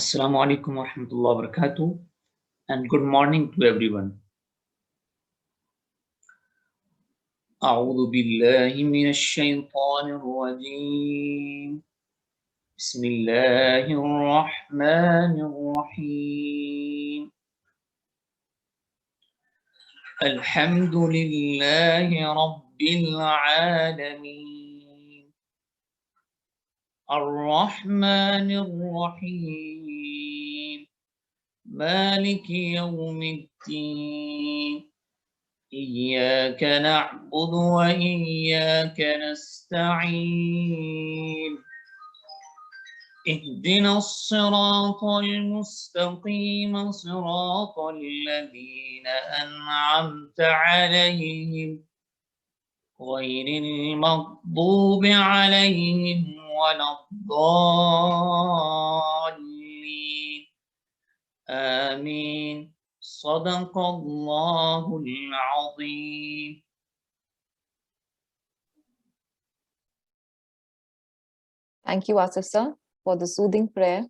Assalamu alaikum wa rahmatullahi wa barakatuh, and good morning to everyone. أعوذ بالله من الشيطان الرجيم. بسم الله الرحمن الرحيم. الحمد لله رب العالمين. الرحمن الرحيم. مالك يوم الدين. إياك نعبد وإياك نستعين. اهدنا الصراط المستقيم صراط الذين أنعمت عليهم غير المغضوب عليهم ولا الضالين. آمين. صدق الله العظيم. Thank you, Asif sir, for the soothing prayer.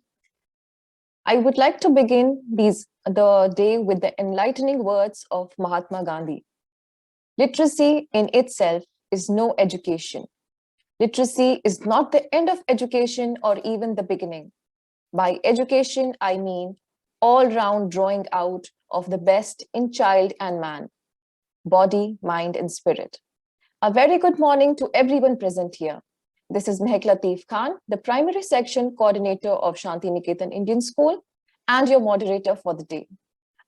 I would like to begin the day with the enlightening words of Mahatma Gandhi. Literacy in itself is no education. Literacy is not the end of education or even the beginning. By education, I mean all-round drawing out of the best in child and man, body, mind, and spirit. A very good morning to everyone present here. This is Mehak Latif Khan, the primary section coordinator of Shanti Niketan Indian School and your moderator for the day.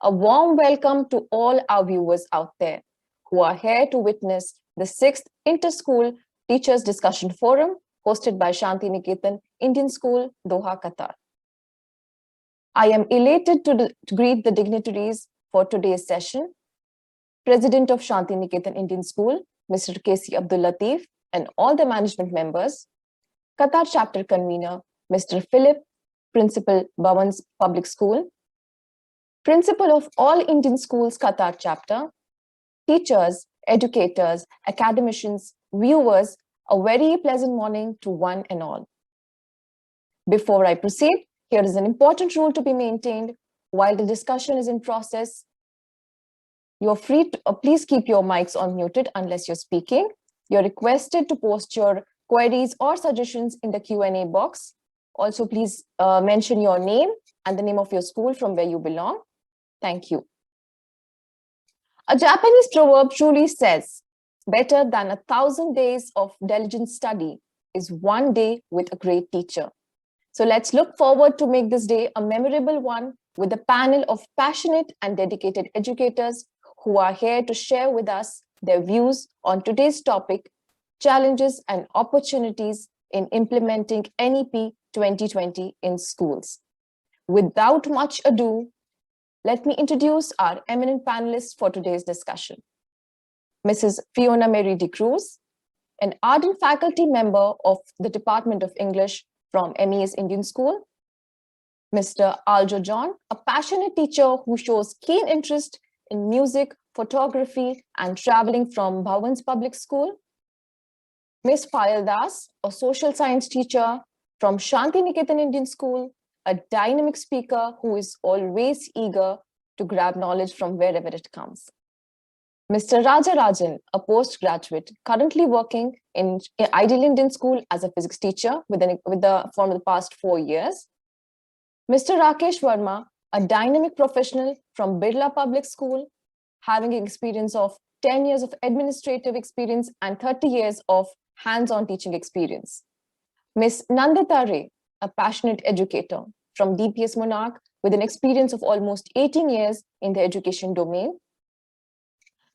A warm welcome to all our viewers out there who are here to witness the 6th Inter-School Teachers Discussion Forum hosted by Shanti Niketan Indian School, Doha, Qatar. I am elated to greet the dignitaries for today's session. President of Shanti Niketan Indian School, Mr. K.C. Abdul Latif, and all the management members, Qatar chapter convener, Mr. Philip, Principal, Bhavan's Public School, Principal of all Indian Schools Qatar chapter, teachers, educators, academicians, viewers, a very pleasant morning to one and all. Before I proceed, here is an important rule to be maintained while the discussion is in process. You're free to, please keep your mics on muted unless you're speaking. You're requested to post your queries or suggestions in the Q&A box. Also, please mention your name and the name of your school from where you belong. Thank you. A Japanese proverb truly says, better than 1,000 days of diligent study is one day with a great teacher. So let's look forward to make this day a memorable one with a panel of passionate and dedicated educators who are here to share with us their views on today's topic, challenges and opportunities in implementing NEP 2020 in schools. Without much ado, let me introduce our eminent panelists for today's discussion. Mrs. Fiona Mary de Cruz, an ardent faculty member of the Department of English from MES Indian School. Mr. Aljo John, a passionate teacher who shows keen interest in music, photography, and traveling from Bhavan's Public School. Ms. Payal Das, a social science teacher from Shanti Niketan Indian School, a dynamic speaker who is always eager to grab knowledge from wherever it comes. Mr. Raja Rajan, a postgraduate currently working in Ideal Indian School as a physics teacher for the past 4 years. Mr. Rakesh Verma, a dynamic professional from Birla Public School, having experience of 10 years of administrative experience and 30 years of hands-on teaching experience. Ms. Nandita Ray, a passionate educator from DPS Monarch with an experience of almost 18 years in the education domain.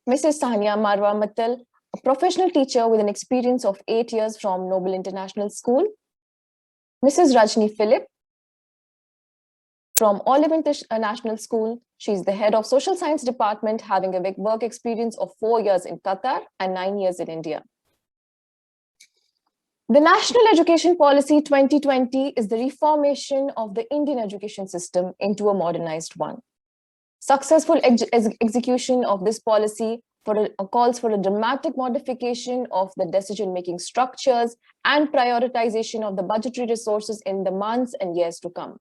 Mrs. Sahania Marwa Mattal, a professional teacher with an experience of 8 years from Noble International School. Mrs. Rajni Philip, from Olive International School. She's the head of social science department, having a work experience of 4 years in Qatar and 9 years in India. The National Education Policy 2020 is the reformation of the Indian education system into a modernized one. Successful execution of this policy calls for a dramatic modification of the decision-making structures and prioritization of the budgetary resources in the months and years to come.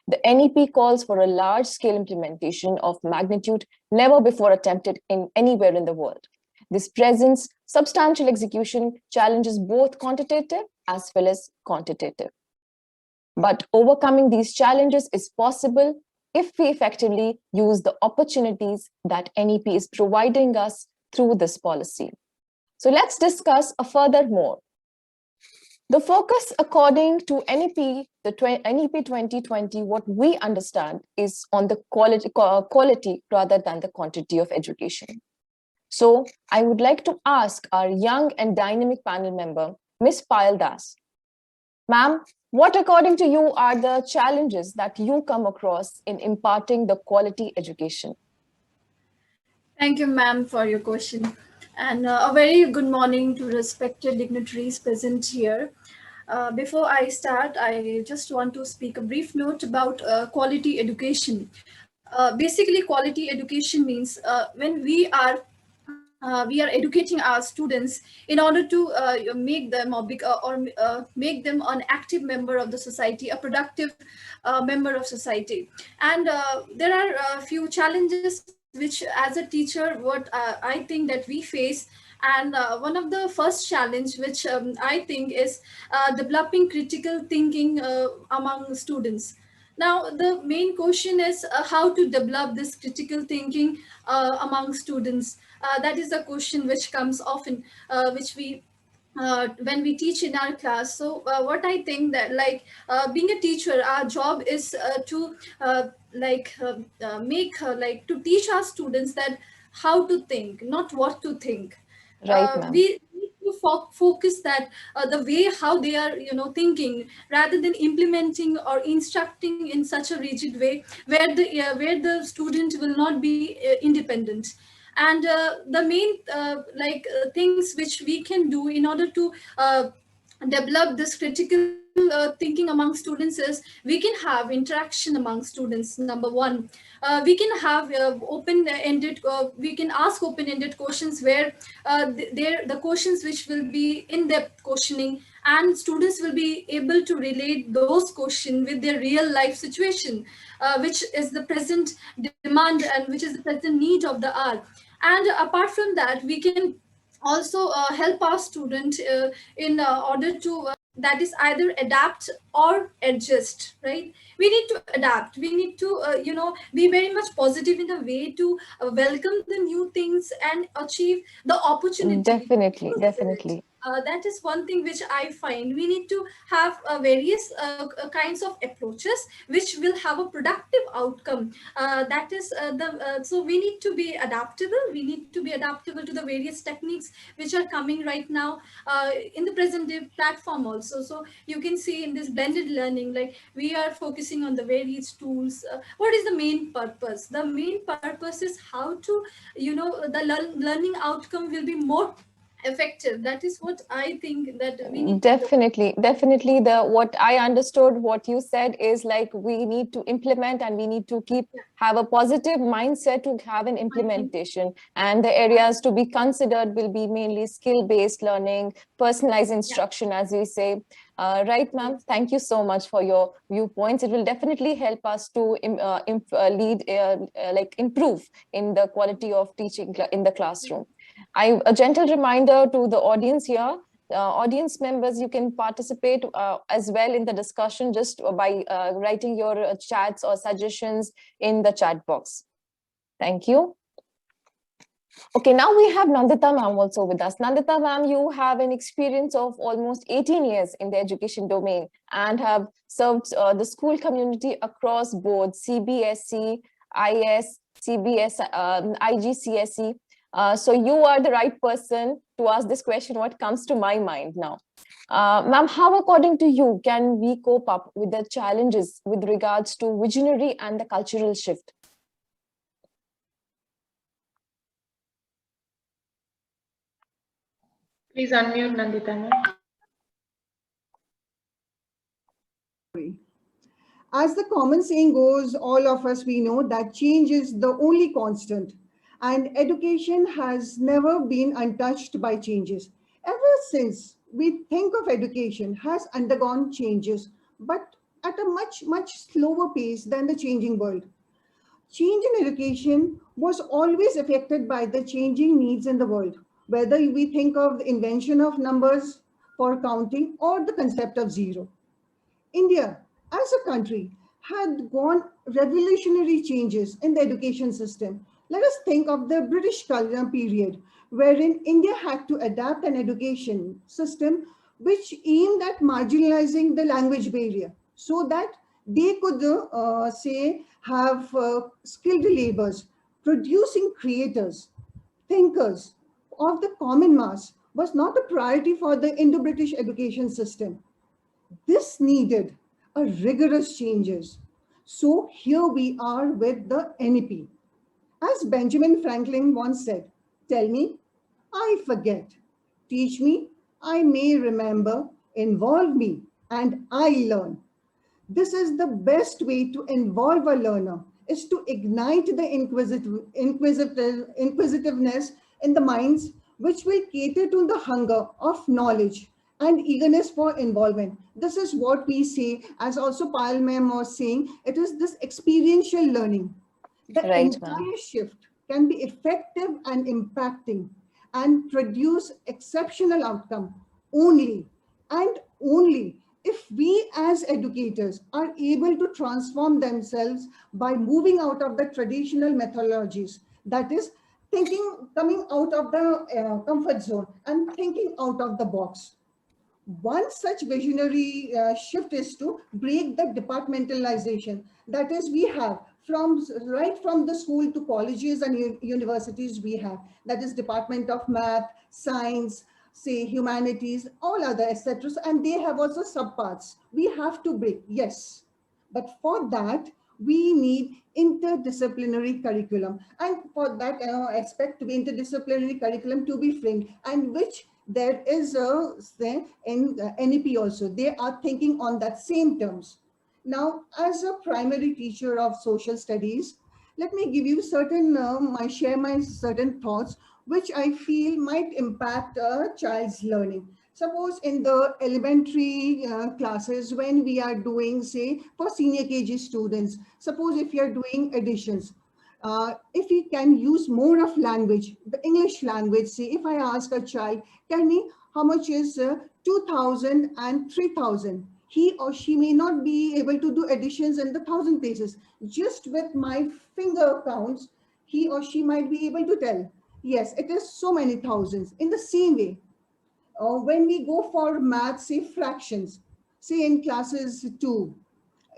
The NEP calls for a large-scale implementation of magnitude never before attempted in anywhere in the world. This presents substantial execution challenges both quantitative as well as quantitative. But overcoming these challenges is possible if we effectively use the opportunities that NEP is providing us through this policy. So let's discuss furthermore. The focus according to NEP, NEP 2020, what we understand is on the quality rather than the quantity of education. So I would like to ask our young and dynamic panel member, Ms. Payal Das. Ma'am, what according to you are the challenges that you come across in imparting the quality education? Thank you, ma'am, for your question. And a very good morning to respected dignitaries present here. Before I start, I just want to speak a brief note about quality education. Basically, quality education means when we are educating our students in order to make them make them an active member of the society, a productive member of society. And there are a few challenges which, as a teacher, what I think that we face. And one of the first challenge which I think is developing critical thinking among students. Now, the main question is how to develop this critical thinking among students. That is the question which comes often, which we when we teach in our class. So what I think that, like, being a teacher, our job is to make like to teach our students that how to think, not what to think. Right, ma'am. We need to focus that the way how they are, thinking, rather than implementing or instructing in such a rigid way where the student will not be independent. And the main things which we can do in order to develop this critical thinking among students is we can have interaction among students. Number one, we can have open-ended, we can ask open-ended questions where the questions which will be in-depth questioning, and students will be able to relate those questions with their real life situation, which is the present demand and which is the present need of the hour. And apart from that, we can also help our student in order to that is either adapt or adjust, right? We need to adapt, we need to be very much positive in a way to welcome the new things and achieve the opportunity. Definitely. That is one thing which I find we need to have various kinds of approaches which will have a productive outcome. That is so we need to be adaptable. We need to be adaptable to the various techniques which are coming right now in the present day platform also. So you can see in this blended learning, like, we are focusing on the various tools. What is the main purpose? The main purpose is how to, the learning outcome will be more effective. That is what I think that we need definitely the what I understood what you said is, like, we need to implement and we need to have a positive mindset to have an implementation, and the areas to be considered will be mainly skill-based learning, personalized instruction, as we say. Right, ma'am? Thank you so much for your viewpoints. It will definitely help us to improve in the quality of teaching in the classroom. A gentle reminder to the audience here, audience members, you can participate as well in the discussion just by writing your chats or suggestions in the chat box. Thank you. Okay, now we have Nandita ma'am also with us. Nandita ma'am, you have an experience of almost 18 years in the education domain and have served the school community across board CBSE, IS, CBS, IGCSE. So you are the right person to ask this question, what comes to my mind now. Ma'am, how according to you can we cope up with the challenges with regards to visionary and the cultural shift? Please unmute, Nandita ma'am. As the common saying goes, all of us, we know that change is the only constant, and education has never been untouched by changes. Ever since we think of education has undergone changes, but at a much slower pace than the changing world. Change in education was always affected by the changing needs in the world, whether we think of the invention of numbers for counting or the concept of zero. India, as a country, had gone revolutionary changes in the education system. Let us think of the British colonial period, wherein India had to adapt an education system which aimed at marginalizing the language barrier so that they could, say, have skilled laborers, producing creators, thinkers of the common mass was not a priority for the Indo-British education system. This needed a rigorous changes. So here we are with the NEP. As Benjamin Franklin once said, tell me, I forget. Teach me, I may remember. Involve me, and I learn. This is the best way to involve a learner, is to ignite the inquisitiveness in the minds, which will cater to the hunger of knowledge and eagerness for involvement. This is what we say, as also Payal ma'am was saying, it is this experiential learning. The Right, ma'am. entire shift can be effective and impacting and produce exceptional outcome only and only if we as educators are able to transform themselves by moving out of the traditional methodologies, that is thinking, coming out of the comfort zone and thinking out of the box. One such visionary shift is to break the departmentalization. That is, we have right from the school to colleges and universities, we have that is Department of Math, Science, say humanities, all other etc. And they have also subparts. We have to break, yes, but for that we need interdisciplinary curriculum, and for that expect to be interdisciplinary curriculum to be framed, and which there is a say in NEP also. They are thinking on that same terms. Now, as a primary teacher of social studies, let me give you certain, share my certain thoughts, which I feel might impact a child's learning. Suppose in the elementary classes, when we are doing, say, for senior KG students, suppose if you are doing additions, if we can use more of language, the English language, say, if I ask a child, tell me how much is 2,000 and 3,000. He or she may not be able to do additions in the thousand places. Just with my finger counts, he or she might be able to tell, yes, it is so many thousands. In the same way, when we go for math, say fractions, say in classes 2,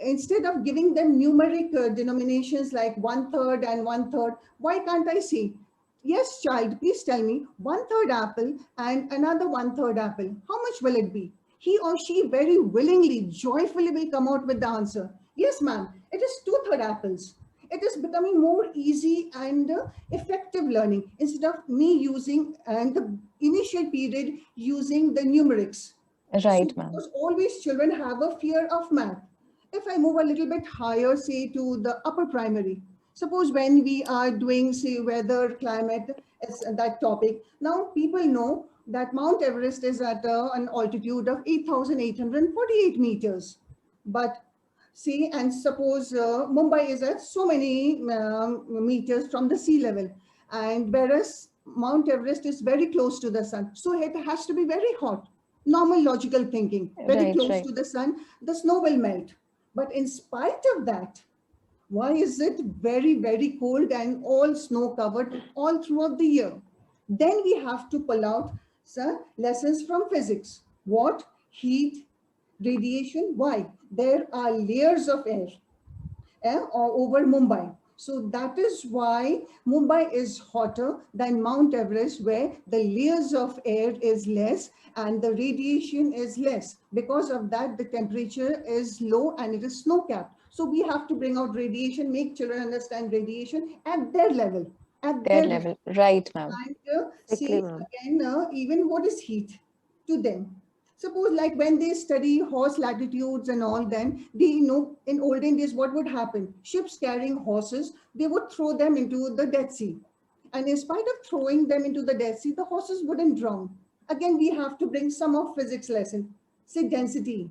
instead of giving them numeric denominations like 1/3 and 1/3, why can't I say, yes, child, please tell me 1/3 apple and another 1/3 apple. How much will it be? He or she very willingly, joyfully will come out with the answer. Yes, ma'am, it is 2/3 apples. It is becoming more easy and effective learning instead of me using and the initial period using the numerics. So Right, ma'am. because always children have a fear of math. If I move a little bit higher, say to the upper primary, suppose when we are doing, say, weather, climate, as that topic, now people know that Mount Everest is at an altitude of 8,848 meters. But see, and suppose Mumbai is at so many meters from the sea level, and whereas Mount Everest is very close to the sun, so it has to be very hot. Normal logical thinking, very Right, close right. to the sun, the snow will melt. But in spite of that, why is it very cold and all snow covered all throughout the year? Then we have to pull out some lessons from physics. What? Heat, radiation. Why? There are layers of air over Mumbai. So that is why Mumbai is hotter than Mount Everest, where the layers of air is less and the radiation is less. Because of that, the temperature is low and it is snow capped. So we have to bring out radiation, make children understand radiation at their level. At Their their level. Right, ma'am. and Exactly, see ma'am. again, even what is heat to them. Suppose like when they study horse latitudes and all, then they know in olden days what would happen. Ships carrying horses, they would throw them into the Dead Sea. And in spite of throwing them into the Dead Sea, the horses wouldn't drown. Again, we have to bring some of physics lesson. Say density.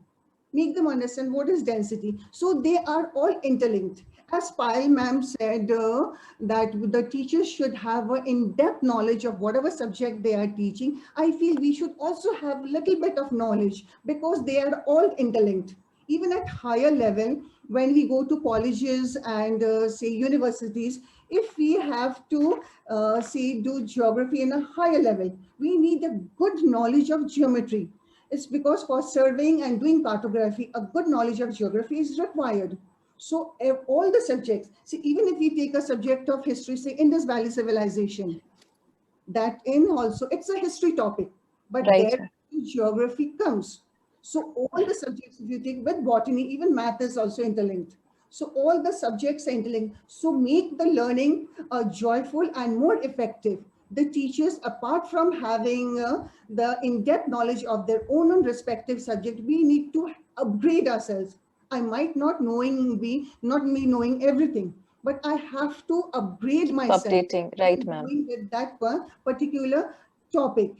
make them understand what is density. So they are all interlinked. As Payal ma'am said, that the teachers should have an in-depth knowledge of whatever subject they are teaching. I feel we should also have a little bit of knowledge, because they are all interlinked. Even at higher level, when we go to colleges and say universities, if we have to say do geography in a higher level, we need a good knowledge of geometry. It's because for surveying and doing cartography, a good knowledge of geography is required. So all the subjects, see, even if we take a subject of history, say Indus Valley Civilization, that in also, it's a history topic, but Right. there geography comes. So all the subjects, if you take with botany, even math is also interlinked. So all the subjects are interlinked. So make the learning joyful and more effective. The teachers, apart from having the in-depth knowledge of their own respective subject, we need to upgrade ourselves. I might not be knowing everything, but I have to upgrade myself Updating, right, ma'am. with that particular topic.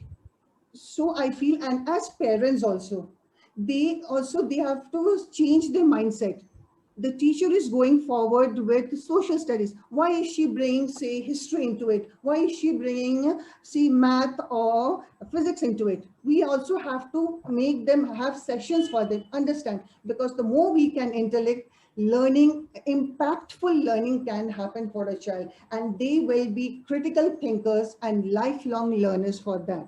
So I feel, and as parents also, they have to change their mindset. The teacher is going forward with social studies. Why is she bringing, say, history into it? Why is she bringing, say, math or physics into it? We also have to make them have sessions for them, understand, because the more we can intellect, learning, impactful learning can happen for a child, and they will be critical thinkers and lifelong learners for that.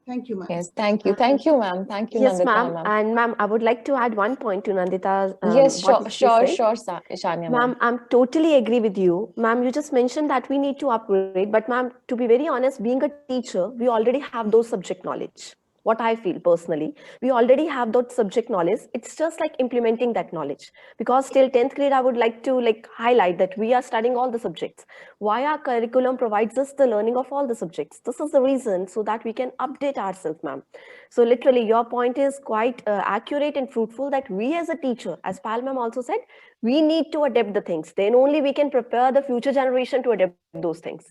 Thank you, ma'am. Yes, thank you. Thank you, ma'am. Thank you, Yes, Nandita, ma'am. ma'am. And ma'am, I would like to add one point to Nandita's Yes, what she sure, said. Shania, ma'am. Ma'am, I'm totally agree with you. Ma'am, you just mentioned that we need to upgrade, but ma'am, to be very honest, being a teacher, we already have those subject knowledge. What I feel personally, we already have that subject knowledge. It's just like implementing that knowledge. Because till 10th grade, I would like to highlight that we are studying all the subjects. Why our curriculum provides us the learning of all the subjects. This is the reason so that we can update ourselves, ma'am. So literally, your point is quite accurate and fruitful that we as a teacher, as Pal ma'am also said, we need to adapt the things. Then only we can prepare the future generation to adapt those things.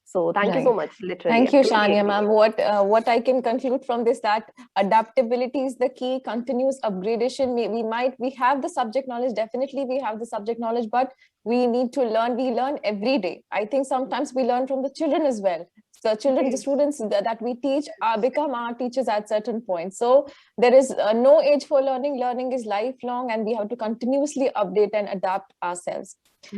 So thank you so Right. much. Literally, Thank I you, totally Shania, agree. ma'am. What I can conclude from this, that adaptability is the key. Continuous upgradation. We have the subject knowledge. Definitely, we have the subject knowledge, but we need to learn. We learn every day. I think sometimes we learn from the children as well. The children, the students that we teach become our teachers at certain points. So there is no age for learning. Learning is lifelong, and we have to continuously update and adapt ourselves.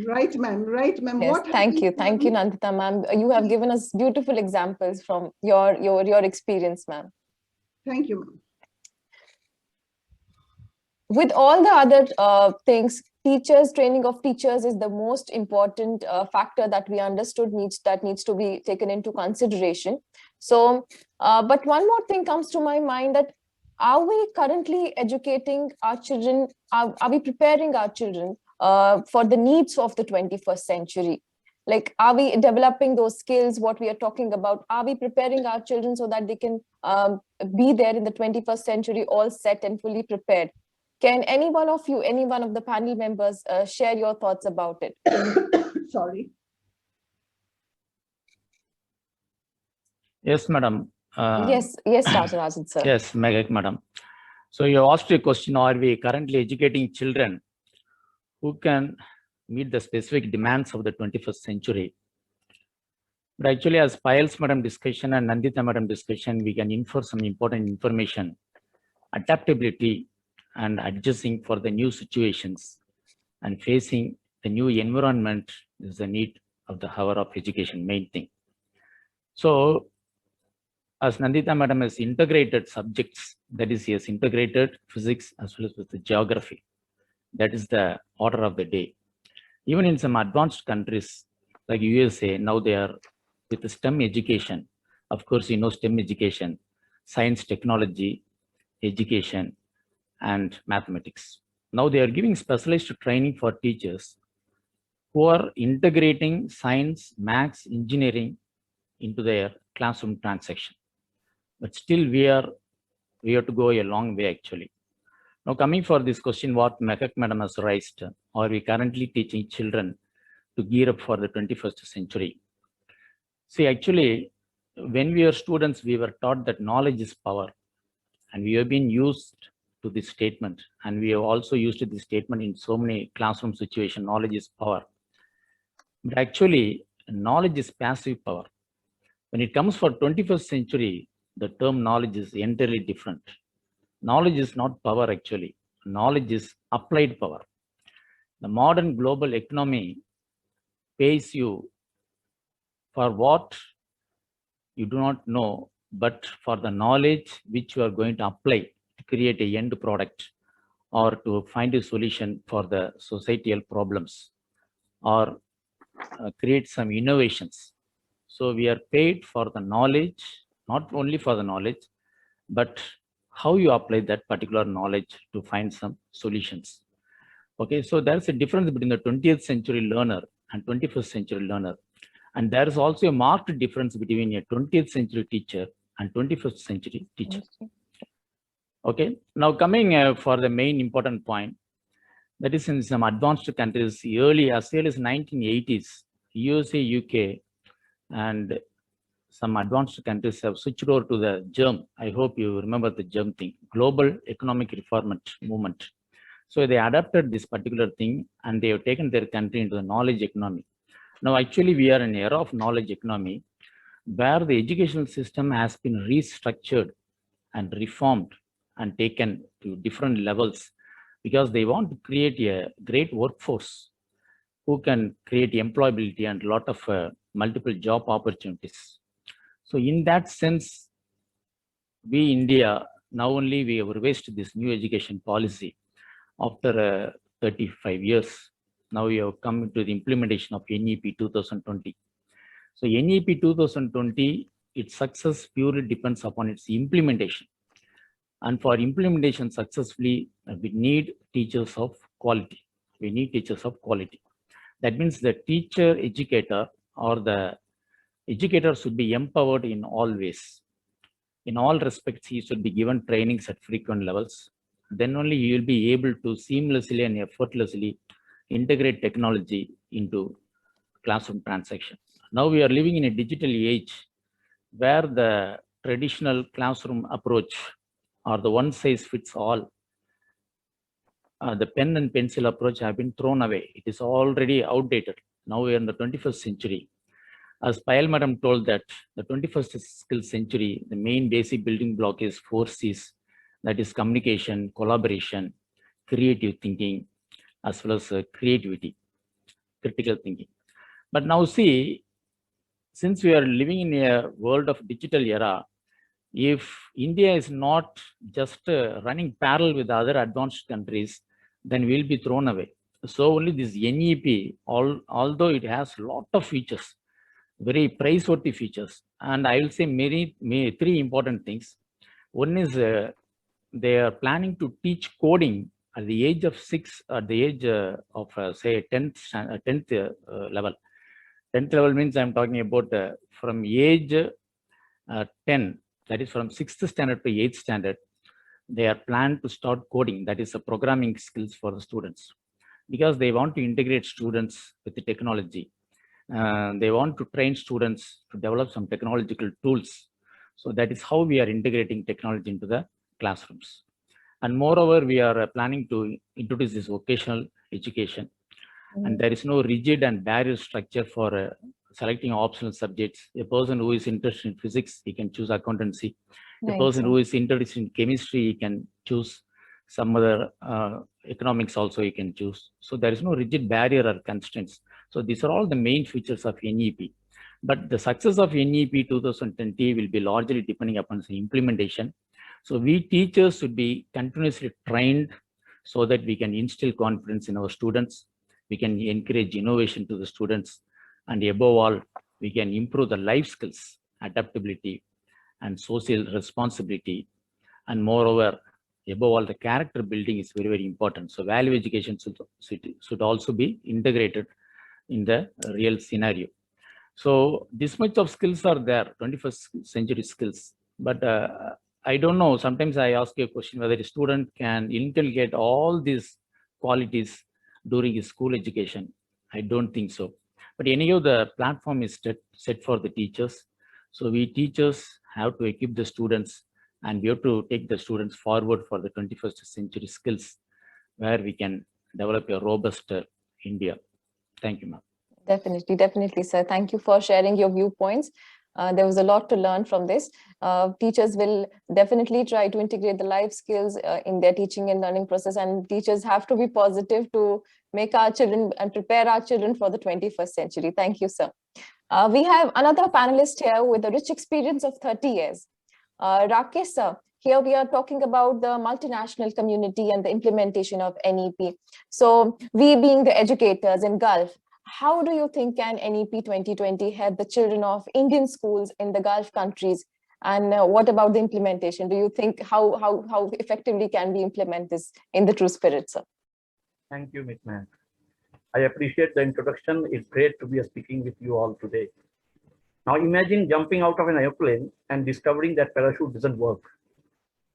Right, ma'am. Right, ma'am. Yes, thank you, Nandita, ma'am. You have given us beautiful examples from your experience, ma'am. Thank you, ma'am. With all the other things, training of teachers is the most important factor that we understood needs to be taken into consideration. So, but one more thing comes to my mind, that are we currently educating our children? Are we preparing our children for the needs of the 21st century? Like, are we developing those skills, what we are talking about? Are we preparing our children so that they can be there in the 21st century, all set and fully prepared? Can any one of you, any one of the panel members share your thoughts about it? Sorry. Yes, madam. Yes, Rajan sir. Yes, Megak, madam. So you asked a question, are we currently educating children who can meet the specific demands of the 21st century? But actually, as Payal's madam discussion and Nandita madam discussion, we can infer some important information. Adaptability and adjusting for the new situations and facing the new environment is the need of the hour of education, main thing. So as Nandita madam has integrated subjects, that is, he has integrated physics as well as with the geography. That is the order of the day. Even in some advanced countries like USA, now they are with the STEM education. Of course, STEM education, science, technology, education, and mathematics. Now they are giving specialized training for teachers who are integrating science, maths, engineering into their classroom transaction. But still we have to go a long way actually. Now coming for this question, what Megak madam has raised, are we currently teaching children to gear up for the 21st century? See, actually, when we were students, we were taught that knowledge is power, and we have been used to this statement, and we have also used this statement in so many classroom situations, knowledge is power. But actually, knowledge is passive power. When it comes for 21st century, the term knowledge is entirely different. Knowledge is not power actually. Knowledge is applied power. The modern global economy pays you for what you do not know, but for the knowledge which you are going to apply to create a end product or to find a solution for the societal problems or create some innovations. So we are paid for the knowledge, not only for the knowledge, but how you apply that particular knowledge to find some solutions. Okay, so there's a difference between the 20th century learner and 21st century learner. And there is also a marked difference between a 20th century teacher and 21st century teacher. Okay, now coming for the main important point, that is in some advanced countries, as early as 1980s, USA, UK, and some advanced countries have switched over to the GERM. I hope you remember the GERM thing, Global Economic Reform Movement. So they adapted this particular thing and they have taken their country into the knowledge economy. Now, actually, we are in an era of knowledge economy where the educational system has been restructured and reformed and taken to different levels because they want to create a great workforce who can create employability and a lot of multiple job opportunities. So in that sense, we India, now only we have revised this new education policy after 35 years. Now we have come to the implementation of NEP 2020. So NEP 2020, its success purely depends upon its implementation. And for implementation successfully, we need teachers of quality. We need teachers of quality. That means the teacher educator or the educator should be empowered in all ways. In all respects, he should be given trainings at frequent levels. Then only he will be able to seamlessly and effortlessly integrate technology into classroom transactions. Now we are living in a digital age where the traditional classroom approach or the one size fits all, the pen and pencil approach have been thrown away. It is already outdated. Now we are in the 21st century. As Payal Madam told that the 21st skill century, the main basic building block is 4 C's, that is communication, collaboration, creative thinking, as well as creativity, critical thinking. But now see, since we are living in a world of digital era, if India is not just running parallel with other advanced countries, then we'll be thrown away. So only this NEP, although it has a lot of features, very praiseworthy features, and I will say three important things. One is they are planning to teach coding at the age of 6, at the age of say 10th level. 10th level means I'm talking about from age 10, that is from 6th standard to 8th standard, they are planned to start coding, that is a programming skills for the students, because they want to integrate students with the technology. They want to train students to develop some technological tools. So that is how we are integrating technology into the classrooms. And moreover, we are planning to introduce this vocational education. And there is no rigid and barrier structure for selecting optional subjects. A person who is interested in physics, he can choose accountancy. A person who is interested in chemistry, he can choose some other economics also he can choose. So there is no rigid barrier or constraints. So these are all the main features of NEP. But the success of NEP 2020 will be largely depending upon the implementation. So we teachers should be continuously trained so that we can instill confidence in our students. We can encourage innovation to the students. And above all, we can improve the life skills, adaptability, and social responsibility. And moreover, above all, the character building is very, very important. So value education should also be integrated in the real scenario. So this much of skills are there, 21st century skills. But I don't know, sometimes I ask you a question whether a student can inculcate all these qualities during his school education. I don't think so. But anyhow, the platform is set for the teachers. So we teachers have to equip the students and we have to take the students forward for the 21st century skills, where we can develop a robust India. Thank you, ma'am. Definitely, definitely, sir. Thank you for sharing your viewpoints. There was a lot to learn from this. Teachers will definitely try to integrate the life skills in their teaching and learning process, and teachers have to be positive to make our children and prepare our children for the 21st century. Thank you, sir. We have another panelist here with a rich experience of 30 years. Rakesh, sir, here we are talking about the multinational community and the implementation of NEP. So we being the educators in Gulf, how do you think can NEP 2020 help the children of Indian schools in the Gulf countries? And what about the implementation? Do you think how effectively can we implement this in the true spirit, sir? Thank you, Ms. Mahak. I appreciate the introduction. It's great to be speaking with you all today. Now imagine jumping out of an airplane and discovering that parachute doesn't work.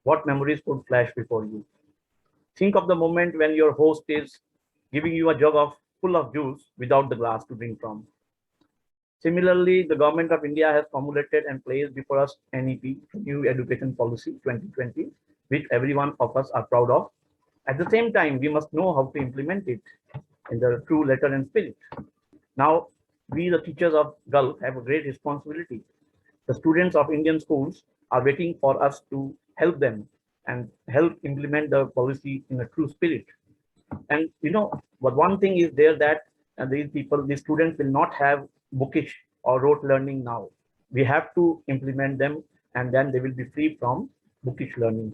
What memories could flash before you? Think of the moment when your host is giving you a jug full of juice without the glass to drink from. Similarly, the government of India has formulated and placed before us NEP, New Education Policy 2020, which every one of us are proud of. At the same time, we must know how to implement it in the true letter and spirit. Now, we, the teachers of Gulf, have a great responsibility. The students of Indian schools are waiting for us to help them and help implement the policy in a true spirit. And but one thing is there that these students will not have bookish or rote learning now. We have to implement them, and then they will be free from bookish learning.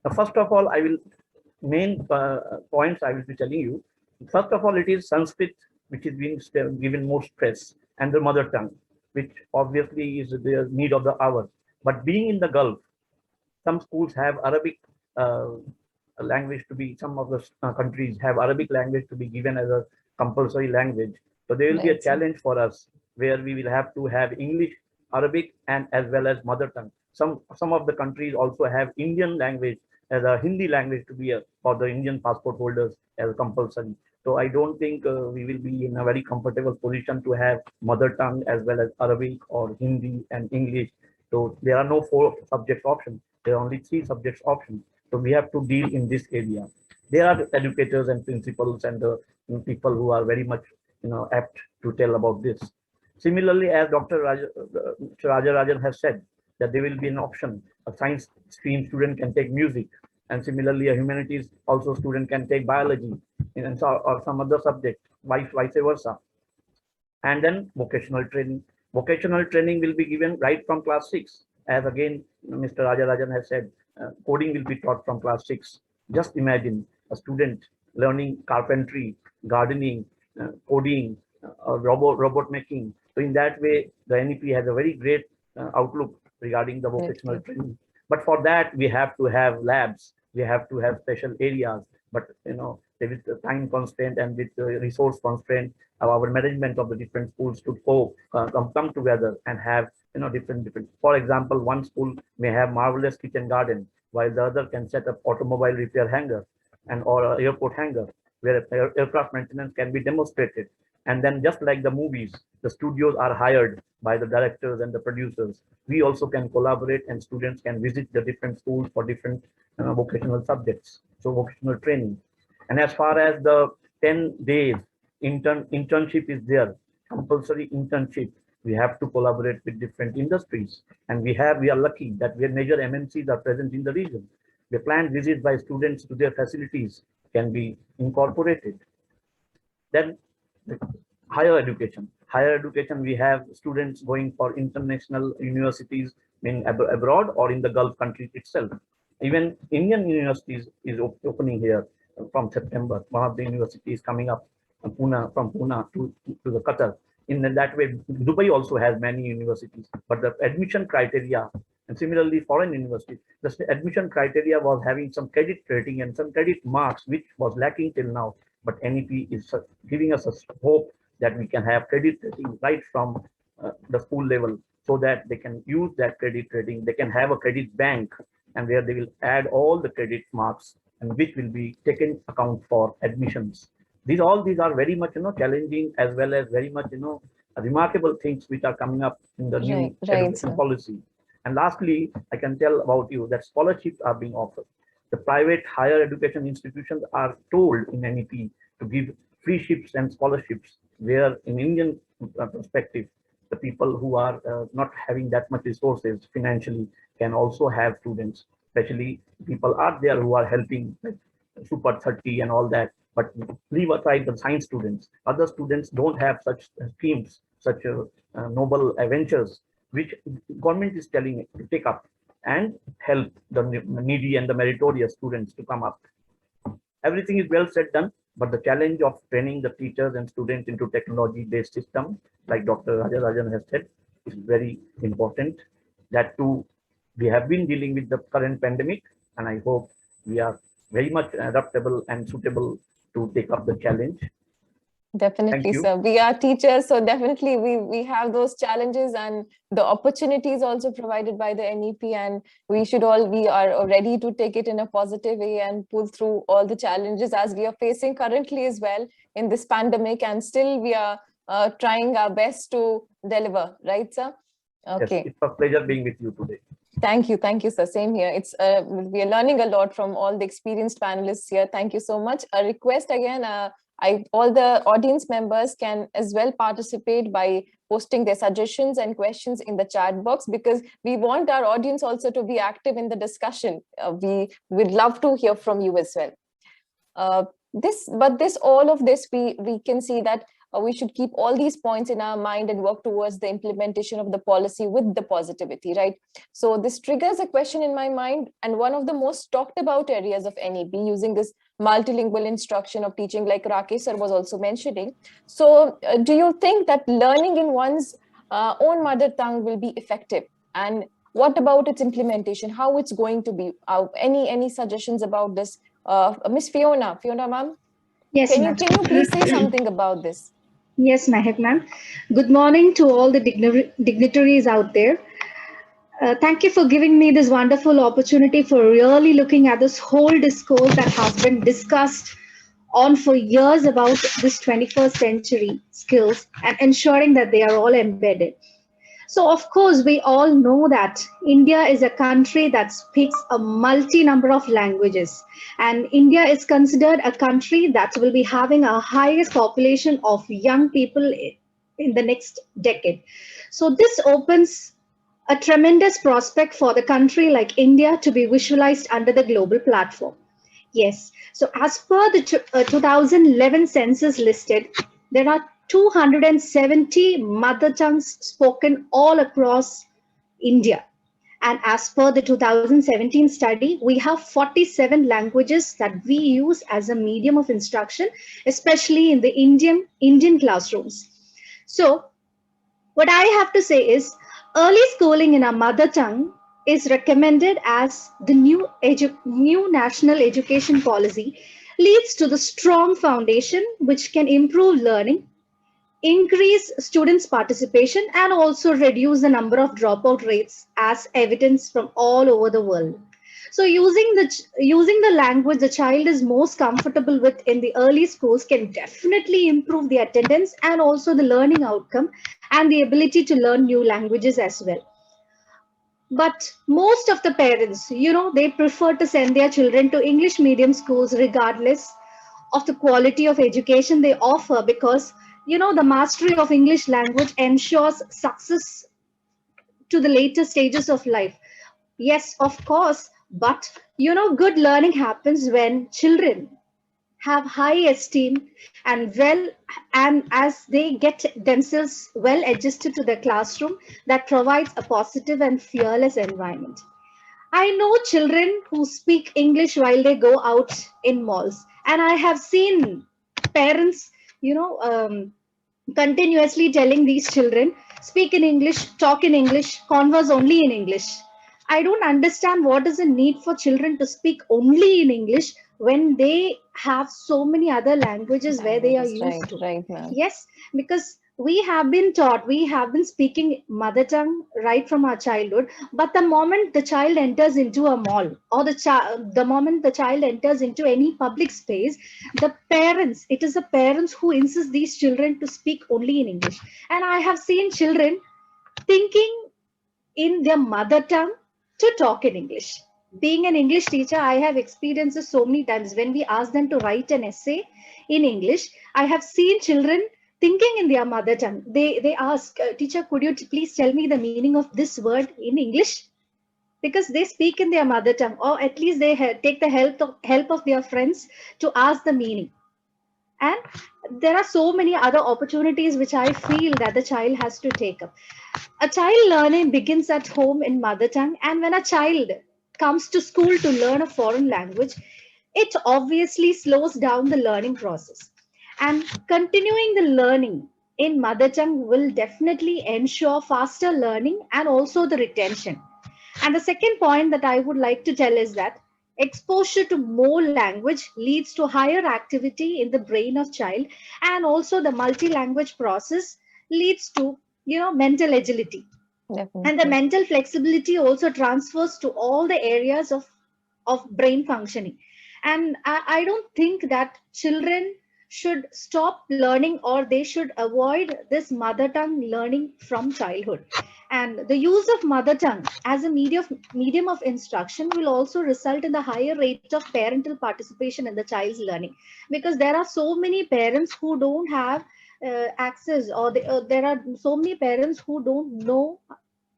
Now, first of all, main points I will be telling you. First of all, it is Sanskrit, which is being given more stress, and the mother tongue, which obviously is the need of the hour. But being in the Gulf, some schools have Arabic language to be, some of the countries have Arabic language to be given as a compulsory language. So there will be a challenge for us where we will have to have English, Arabic, and as well as mother tongue. Some of the countries also have Indian language as a Hindi language to be for the Indian passport holders as compulsory. So I don't think we will be in a very comfortable position to have mother tongue as well as Arabic or Hindi and English. So there are no 4 subject options. There are only 3 subjects options. So we have to deal in this area. There are educators and principals and people who are very much apt to tell about this. Similarly, as Dr. Rajarajan has said, that there will be an option. A science stream student can take music, and similarly, a humanities also student can take biology or some other subject, vice versa. And then vocational training. Vocational training will be given right from class 6. As again, Mr. Rajarajan has said, coding will be taught from class 6. Just imagine a student learning carpentry, gardening, coding, robot making. So in that way, the NEP has a very great outlook regarding the vocational training. But for that, we have to have labs. We have to have special areas. But with the time constraint and with the resource constraint, our management of the different schools to come together and have different. For example, one school may have marvelous kitchen garden, while the other can set up automobile repair hangar or airport hangar, where aircraft maintenance can be demonstrated. And then, just like the movies, the studios are hired by the directors and the producers. We also can collaborate, and students can visit the different schools for different vocational subjects. So vocational training. And as far as the 10 days internship is there, compulsory internship, we have to collaborate with different industries. And we are lucky that major MNCs are present in the region. The planned visits by students to their facilities can be incorporated. Then higher education. Higher education, we have students going for international universities in abroad or in the Gulf countries itself. Even Indian universities is opening here from September. One of the universities coming up from Pune to the Qatar. In that way, Dubai also has many universities, but the admission criteria, and similarly foreign universities, the admission criteria was having some credit rating and some credit marks, which was lacking till now. But NEP is giving us a hope that we can have credit rating right from the school level, so that they can use that credit rating. They can have a credit bank, and where they will add all the credit marks, and which will be taken account for admissions. These are very much challenging, as well as very much remarkable things which are coming up in the new education policy. And lastly, I can tell about you that scholarships are being offered. The private higher education institutions are told in NEP to give free ships and scholarships, where in Indian perspective, the people who are not having that much resources financially can also have students, especially people are there who are helping, like Super 30 and all that. But leave aside the science students. Other students don't have such schemes, such noble ventures, which government is telling to take up and help the needy and the meritorious students to come up. Everything is well said done, but the challenge of training the teachers and students into technology-based system, like Dr. Rajarajan has said, is very important. That too, we have been dealing with the current pandemic, and I hope we are very much adaptable and suitable to take up the challenge. Definitely, you. sir. We are teachers, so definitely we have those challenges and the opportunities also provided by the NEP, and we are ready to take it in a positive way and pull through all the challenges as we are facing currently as well in this pandemic, and still we are trying our best to deliver, right, sir? Okay. Yes, it's a pleasure being with you today. Thank you, sir. Same here. It's we are learning a lot from all the experienced panelists here. Thank you so much. A request again, all the audience members can as well participate by posting their suggestions and questions in the chat box, because we want our audience also to be active in the discussion. We would love to hear from you as well. All of this, we can see that we should keep all these points in our mind and work towards the implementation of the policy with the positivity, right? So this triggers a question in my mind, and one of the most talked about areas of NEP using this multilingual instruction of teaching, like Rakesh sir was also mentioning. So do you think that learning in one's own mother tongue will be effective? And what about its implementation? How it's going to be? Any suggestions about this? Miss Fiona ma'am? Yes, Can ma'am. you please say something about this? Yes, Mahek ma'am. Good morning to all the dignitaries out there. Thank you for giving me this wonderful opportunity for really looking at this whole discourse that has been discussed on for years about this 21st century skills and ensuring that they are all embedded. So, of course, we all know that India is a country that speaks a multi-number of languages, and India is considered a country that will be having a highest population of young people in the next decade. So this opens a tremendous prospect for the country like India to be visualized under the global platform. Yes, so as per the 2011 census listed, there are 270 mother tongues spoken all across India. And as per the 2017 study, we have 47 languages that we use as a medium of instruction, especially in the Indian classrooms. So what I have to say is early schooling in our mother tongue is recommended as the new national education policy leads to the strong foundation which can improve learning, increase students' participation, and also reduce the number of dropout rates as evidence from all over the world. So using the language the child is most comfortable with in the early schools can definitely improve the attendance and also the learning outcome and the ability to learn new languages as well. But most of the parents, they prefer to send their children to English medium schools regardless of the quality of education they offer, because the mastery of English language ensures success to the later stages of life. Yes, of course, but good learning happens when children have high esteem and as they get themselves well adjusted to the classroom that provides a positive and fearless environment. I know children who speak English while they go out in malls, and I have seen parents, continuously telling these children, speak in English, talk in English, converse only in English. I don't understand what is the need for children to speak only in English when they have so many other languages where they are used to. Right, ma'am. Yes, because we have been taught, we have been speaking mother tongue right from our childhood, but the moment the child enters into a mall or the moment the child enters into any public space, it is the parents who insist these children to speak only in English. And I have seen children thinking in their mother tongue to talk in English. Being an English teacher, I have experienced this so many times. When we ask them to write an essay in English, I have seen children thinking in their mother tongue. They ask, teacher, could you please tell me the meaning of this word in English? Because they speak in their mother tongue, or at least they take the help of their friends to ask the meaning. And there are so many other opportunities which I feel that the child has to take up. A child learning begins at home in mother tongue, and when a child comes to school to learn a foreign language, it obviously slows down the learning process. And continuing the learning in mother tongue will definitely ensure faster learning and also the retention. And the second point that I would like to tell is that exposure to more language leads to higher activity in the brain of child, and also the multi-language process leads to mental agility, and the Definitely. mental flexibility also transfers to all the areas of brain functioning. And I don't think that children should stop learning, or they should avoid this mother tongue learning from childhood. And the use of mother tongue as a medium of instruction will also result in the higher rate of parental participation in the child's learning, because there are so many parents who don't have access, or there are so many parents who don't know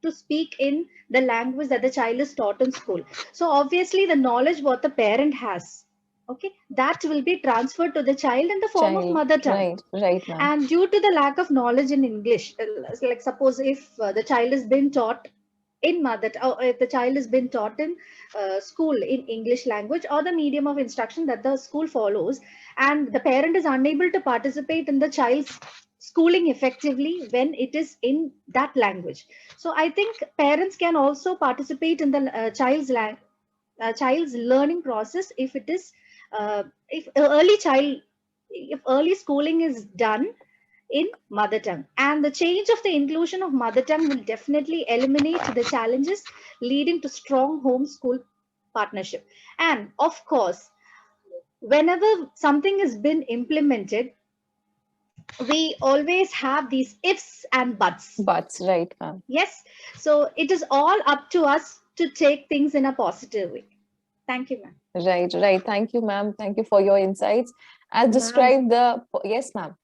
to speak in the language that the child is taught in school. So obviously the knowledge what the parent has, okay, that will be transferred to the child in the form of Child. mother tongue. Right, ma'am. And due to the lack of knowledge in English, like suppose if the child has been taught in or if the child has been taught in school in English language, or the medium of instruction that the school follows, and the parent is unable to participate in the child's schooling effectively when it is in that language. So I think parents can also participate in the child's learning process if it is if early schooling is done in mother tongue. And the change of the inclusion of mother tongue will definitely eliminate the challenges leading to strong home school partnership. And of course, whenever something has been implemented, we always have these ifs and buts. But right, ma'am. Yes, so it is all up to us to take things in a positive way. Thank you, ma'am. Right. Thank you, ma'am. Thank you for your insights. As Ma'am. described yes, ma'am.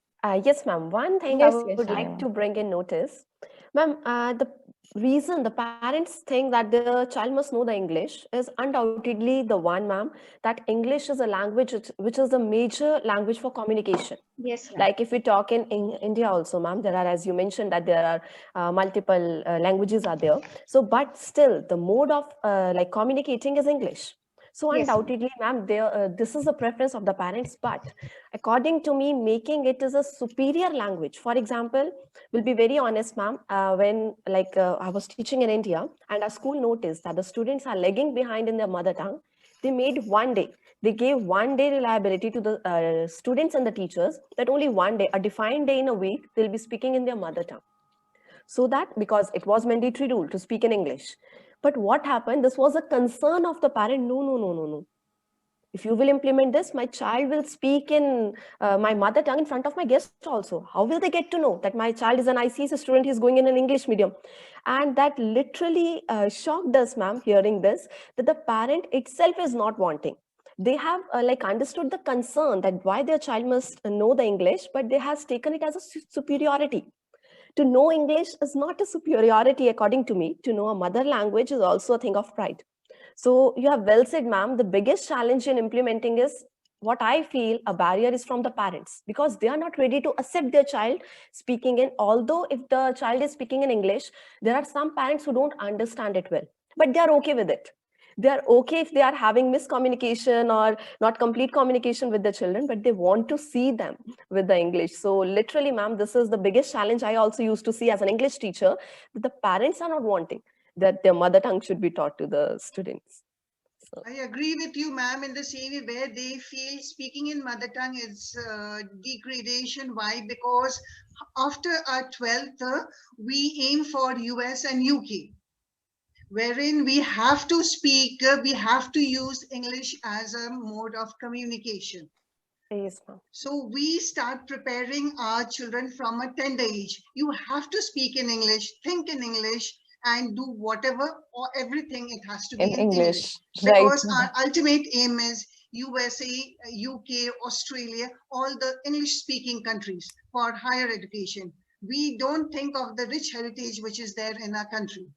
Yes, ma'am. One thing Yes, I yes, would Shania, like ma'am. to bring in notice, ma'am, the reason the parents think that the child must know the English is undoubtedly the one, ma'am, that English is a language which is the major language for communication. Yes, ma'am. Like if we talk in India also, ma'am, there are, as you mentioned, that there are multiple languages are there. So, but still, the mode of like communicating is English. So Yes, ma'am. undoubtedly, ma'am, this is the preference of the parents. But according to me, making it is a superior language. For example, we'll be very honest, ma'am. When I was teaching in India, and our school noticed that the students are lagging behind in their mother tongue, they made one day. They gave 1 day reliability to the students and the teachers, that only 1 day, a defined day in a week, they'll be speaking in their mother tongue. So that, because it was mandatory rule to speak in English. But what happened? This was a concern of the parent. No. If you will implement this, my child will speak in my mother tongue in front of my guests also. How will they get to know that my child is an ICSE student, he's going in an English medium? And that literally shocked us, ma'am, hearing this, that the parent itself is not wanting. They have understood the concern that why their child must know the English, but they has taken it as a superiority. To know English is not a superiority, according to me. To know a mother language is also a thing of pride. So you have well said, ma'am, the biggest challenge in implementing is what I feel a barrier is from the parents, because they are not ready to accept their child speaking in, although if the child is speaking in English, there are some parents who don't understand it well, but they are okay with it. They are okay if they are having miscommunication or not complete communication with the children, but they want to see them with the English. So literally, ma'am, this is the biggest challenge I also used to see as an English teacher, that the parents are not wanting that their mother tongue should be taught to the students. So. I agree with you, ma'am, in the same way where they feel speaking in mother tongue is degradation. Why? Because after our 12th, we aim for US and UK, wherein we have to speak, we have to use English as a mode of communication. Yes, ma'am. So we start preparing our children from a tender age. You have to speak in English, think in English, and do whatever or everything, it has to be In in English, right? because our ultimate aim is USA, UK, Australia, all the English speaking countries for higher education. We don't think of the rich heritage which is there in our country.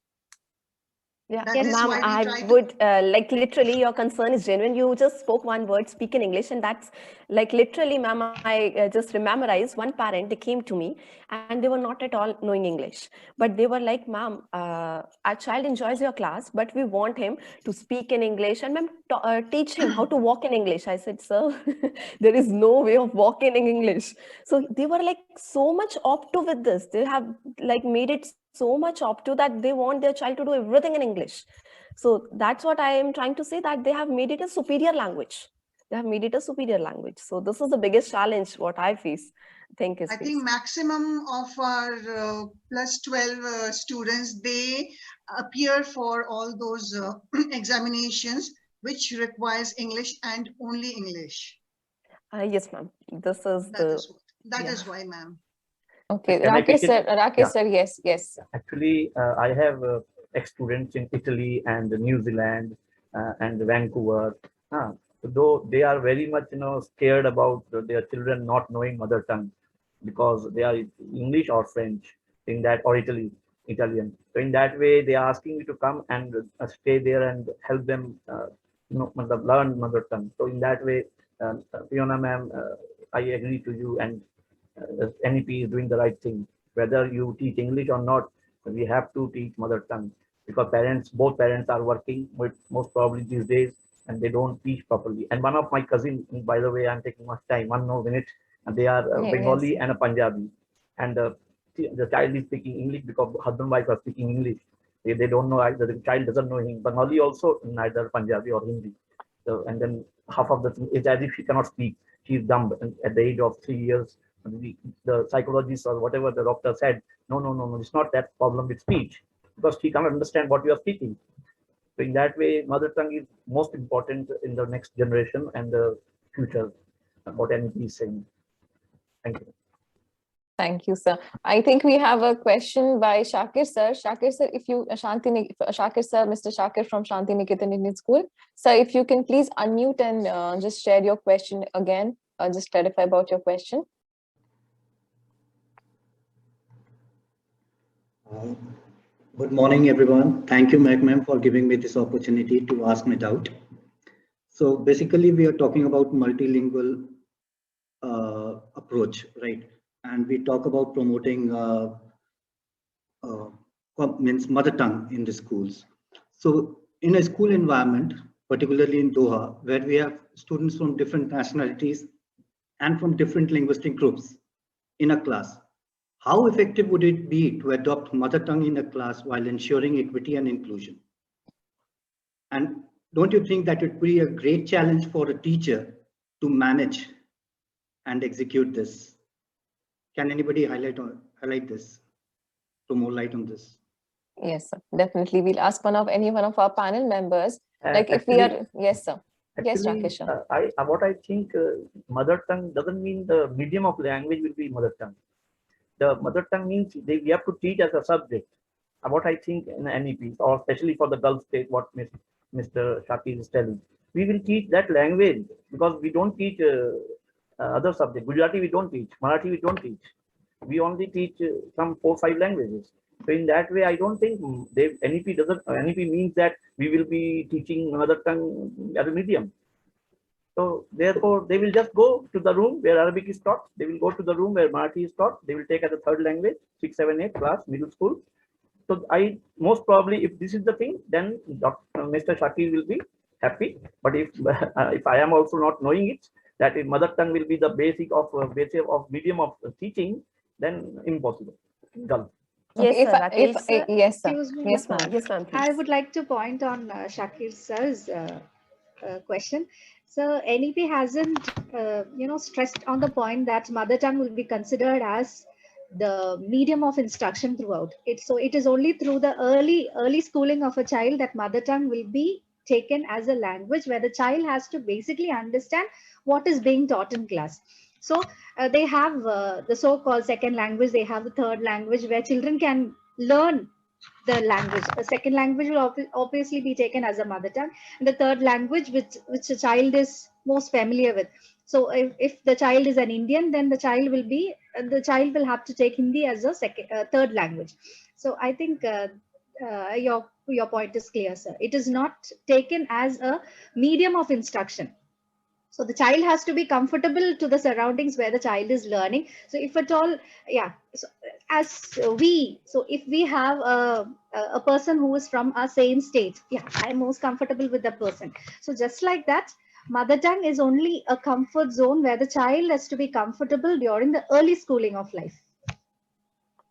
Yeah, That is ma'am, why we I try to- would like literally your concern is genuine. You just spoke one word, speak in English, and that's like literally, ma'am, I just memorized one parent, they came to me and they were not at all knowing English. But they were like, ma'am, our child enjoys your class, but we want him to speak in English and ma'am, teach him how to walk in English. I said, sir, there is no way of walking in English. So they were like so much up to with this. They have like made it so much up to that they want their child to do everything in English. So that's what I am trying to say, that they have made it a superior language. They have made it a superior language. So this is the biggest challenge what I think is I think maximum of our plus 12 students, they appear for all those examinations which requires English and only English. Yes, ma'am. This is That is why, ma'am. Okay, Can I Rakesh pitch in? sir, yes. Actually, I have ex-students in Italy and New Zealand and Vancouver. Though they are very much, scared about their children not knowing mother tongue because they are English or French in that, or Italian. So in that way, they are asking me to come and stay there and help them, learn mother tongue. So in that way, Fiona ma'am, I agree to you, and NEP is doing the right thing. Whether you teach English or not, we have to teach mother tongue because both parents are working with most probably these days and they don't teach properly. And one of my cousins, by the way, I'm taking much time, 1 more minute, and they are Bengali Yes. and a Punjabi. And the child is speaking English because husband and wife are speaking English. They don't know either. The child doesn't know him. Bengali also neither Punjabi or Hindi. So, and then half of the thing is as if she cannot speak. She's dumb at the age of 3 years. The psychologist or whatever the doctor said, no, it's not that problem with speech because she cannot understand what you are speaking. So in that way, mother tongue is most important in the next generation and the future, what NEP is saying. Thank you. Thank you, sir. I think we have a question by Shakir sir. Shakir sir, if you, Shakir sir, Mr. Shakir from Shanti Niketan Indian School. Sir, if you can please unmute and just share your question again, just clarify about your question. Good morning, everyone. Thank you, ma'am, for giving me this opportunity to ask my doubt. So basically, we are talking about multilingual approach, right? And we talk about promoting means mother tongue in the schools. So in a school environment, particularly in Doha, where we have students from different nationalities and from different linguistic groups in a class, how effective would it be to adopt mother tongue in a class while ensuring equity and inclusion? And don't you think that it would be a great challenge for a teacher to manage and execute this? Can anybody highlight this, throw more light on this? Yes, sir. Definitely. We'll ask any one of our panel members. Like Actually, if we are, yes, sir. Yes, actually, Rakesh sir. what I think mother tongue doesn't mean the medium of language will be mother tongue. The mother tongue means we have to teach as a subject. What I think in NEP, or especially for the Gulf state, what Mr. Shakir is telling, we will teach that language because we don't teach other subjects. Gujarati we don't teach, Marathi we don't teach. We only teach some 4 or 5 languages. So in that way, I don't think NEP means that we will be teaching mother tongue as a medium. So therefore, they will just go to the room where Arabic is taught. They will go to the room where Marathi is taught. They will take as a third language, 6, 7, 8 class, middle school. So I most probably, if this is the thing, then Mr. Shakir will be happy. But if I am also not knowing it, that if mother tongue will be the basic of medium of teaching, then impossible. Gulf. Okay, Yes, sir. Rakesh sir. yes, sir. Excuse me. Yes, ma'am. Yes, ma'am. I would like to point on Shakir sir's question. So NEP hasn't, stressed on the point that mother tongue will be considered as the medium of instruction throughout. It is only through the early schooling of a child that mother tongue will be taken as a language where the child has to basically understand what is being taught in class. So they have the so-called second language, they have the third language where children can learn the language. The second language will obviously be taken as a mother tongue, and the third language which the child is most familiar with. So if the child is an Indian, then the child will have to take Hindi as a third language. So I think your point is clear, sir. It is not taken as a medium of instruction. So the child has to be comfortable to the surroundings where the child is learning. So if at all, yeah, so if we have a person who is from our same state, yeah, I'm most comfortable with that person. So just like that, mother tongue is only a comfort zone where the child has to be comfortable during the early schooling of life.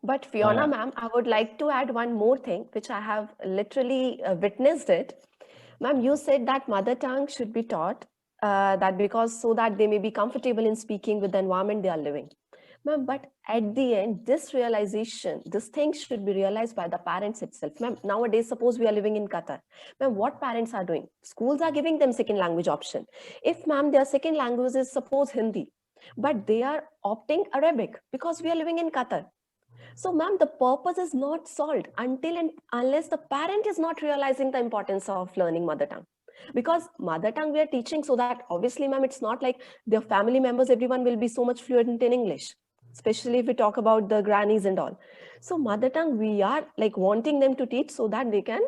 But Fiona, ma'am, I would like to add one more thing, which I have literally witnessed it. Ma'am, you said that mother tongue should be taught so that they may be comfortable in speaking with the environment they are living. Ma'am, but at the end, this thing should be realized by the parents itself. Ma'am, nowadays, suppose we are living in Qatar. Ma'am, what parents are doing? Schools are giving them second language option. If, ma'am, their second language is suppose Hindi, but they are opting Arabic because we are living in Qatar. So, ma'am, the purpose is not solved until and unless the parent is not realizing the importance of learning mother tongue. Because mother tongue we are teaching so that obviously, ma'am, it's not like their family members, everyone will be so much fluent in English, especially if we talk about the grannies and all. So mother tongue, we are like wanting them to teach so that they can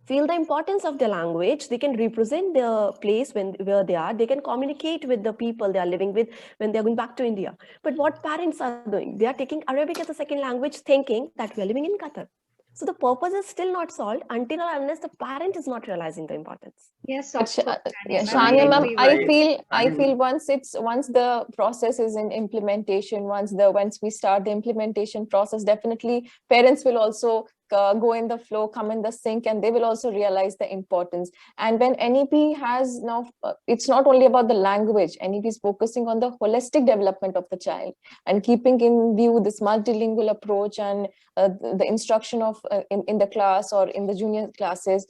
feel the importance of the language, they can represent the place where they are, they can communicate with the people they are living with when they're going back to India. But what parents are doing, they are taking Arabic as a second language thinking that we are living in Qatar. So the purpose is still not solved until or unless the parent is not realizing the importance. Yes, Shania, ma'am, I feel once the process is in implementation, once we start the implementation process, definitely parents will also go in the flow, come in the sync, and they will also realize the importance. And when NEP has now, it's not only about the language, NEP is focusing on the holistic development of the child and keeping in view this multilingual approach and the instruction of in the class or in the junior classes.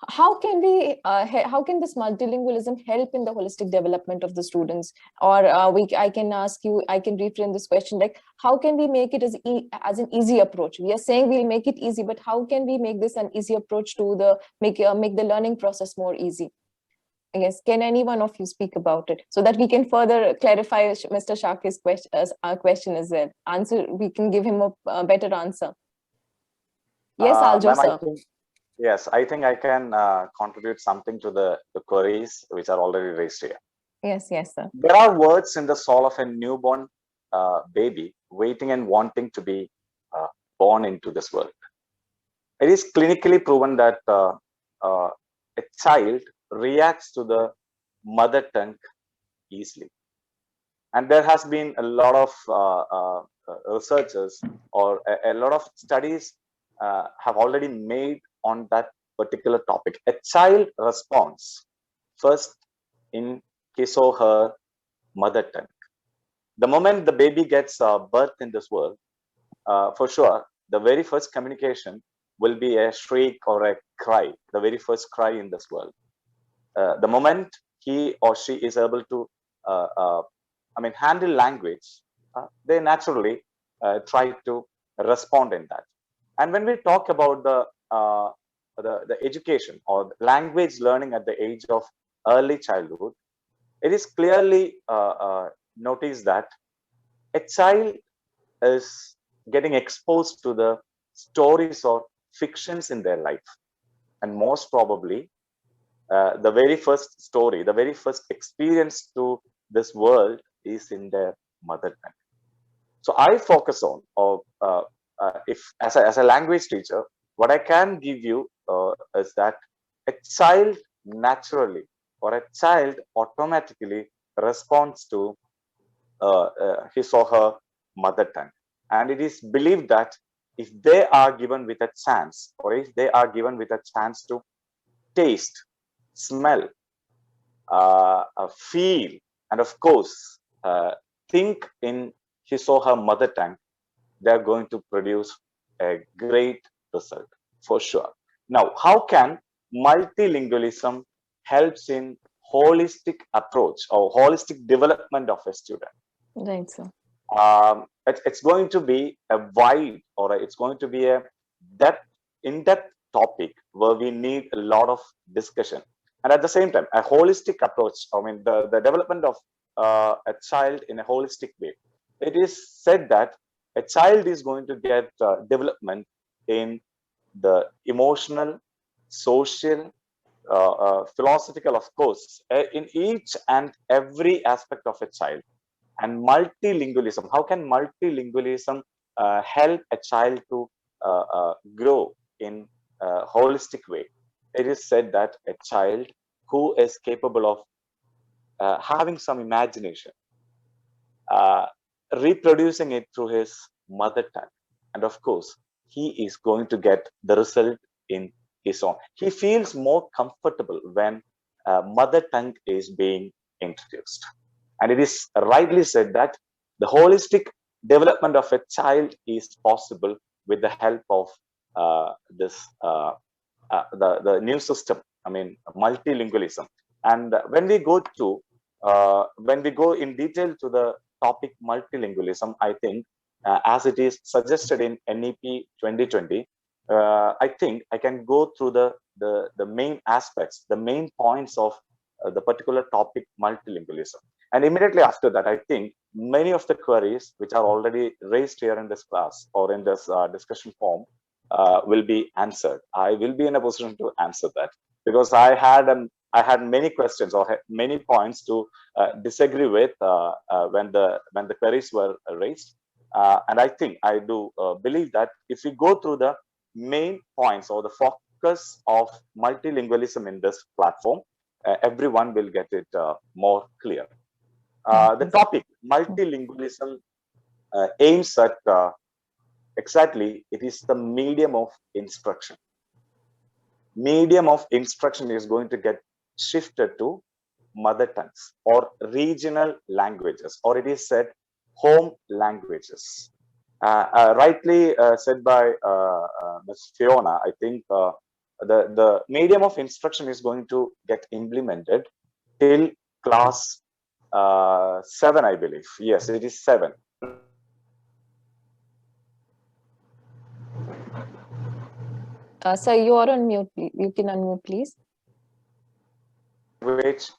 How can this multilingualism help in the holistic development of the students? Or I can reframe this question, like, how can we make it as an easy approach? We are saying we'll make it easy, but how can we make this an easy approach to make the learning process more easy? I guess, can any one of you speak about it so that we can further clarify Mr. Shakir's question as well? We can give him a better answer. Yes, Aljo, sir. Yes, I think I can contribute something to the queries which are already raised here. Yes, sir. There are words in the soul of a newborn baby waiting and wanting to be born into this world. It is clinically proven that a child reacts to the mother tongue easily. And there has been a lot of researchers or a lot of studies have already made on that particular topic. A child responds first in his or her mother tongue. The moment the baby gets birth in this world, for sure, the very first communication will be a shriek or a cry, the very first cry in this world. The moment he or she is able to handle language, they naturally try to respond in that. And when we talk about the education or language learning at the age of early childhood, it is clearly noticed that a child is getting exposed to the stories or fictions in their life. And most probably, the very first story, the very first experience to this world is in their mother tongue. So I focus on, if as a language teacher, what I can give you is that a child naturally or a child automatically responds to his or her mother tongue. And it is believed that if they are given with a chance, or if they are given with a chance to taste, smell, feel, and of course, think in his or her mother tongue, they're going to produce a great result for sure. Now, how can multilingualism helps in holistic approach or holistic development of a student? Right, sir. It's going to be a wide, or it's going to be a in-depth topic where we need a lot of discussion. And at the same time, a holistic approach, I mean, the development of a child in a holistic way. It is said that a child is going to get development in the emotional, social, philosophical, of course, in each and every aspect of a child. And multilingualism, how can multilingualism help a child to grow in a holistic way? It is said that a child who is capable of having some imagination, reproducing it through his mother tongue, and of course, he is going to get the result in his own. He feels more comfortable when mother tongue is being introduced. And it is rightly said that the holistic development of a child is possible with the help of the new system, I mean, multilingualism. And when we go in detail to the topic multilingualism, I think as it is suggested in NEP 2020, I think I can go through the main aspects, the main points of the particular topic multilingualism. And immediately after that, I think many of the queries which are already raised here in this class or in this discussion form will be answered. I will be in a position to answer that, because I had many questions or many points to disagree with when the queries were raised. And I think I do believe that if we go through the main points or the focus of multilingualism in this platform, everyone will get it more clear. The topic multilingualism aims at exactly, it is the medium of instruction. Medium of instruction is going to get shifted to mother tongues or regional languages, or it is said home languages. Rightly said by Ms. Fiona, I think the medium of instruction is going to get implemented till class 7, I believe. Yes, it is 7. Sir, you are on mute. You can unmute, please. Language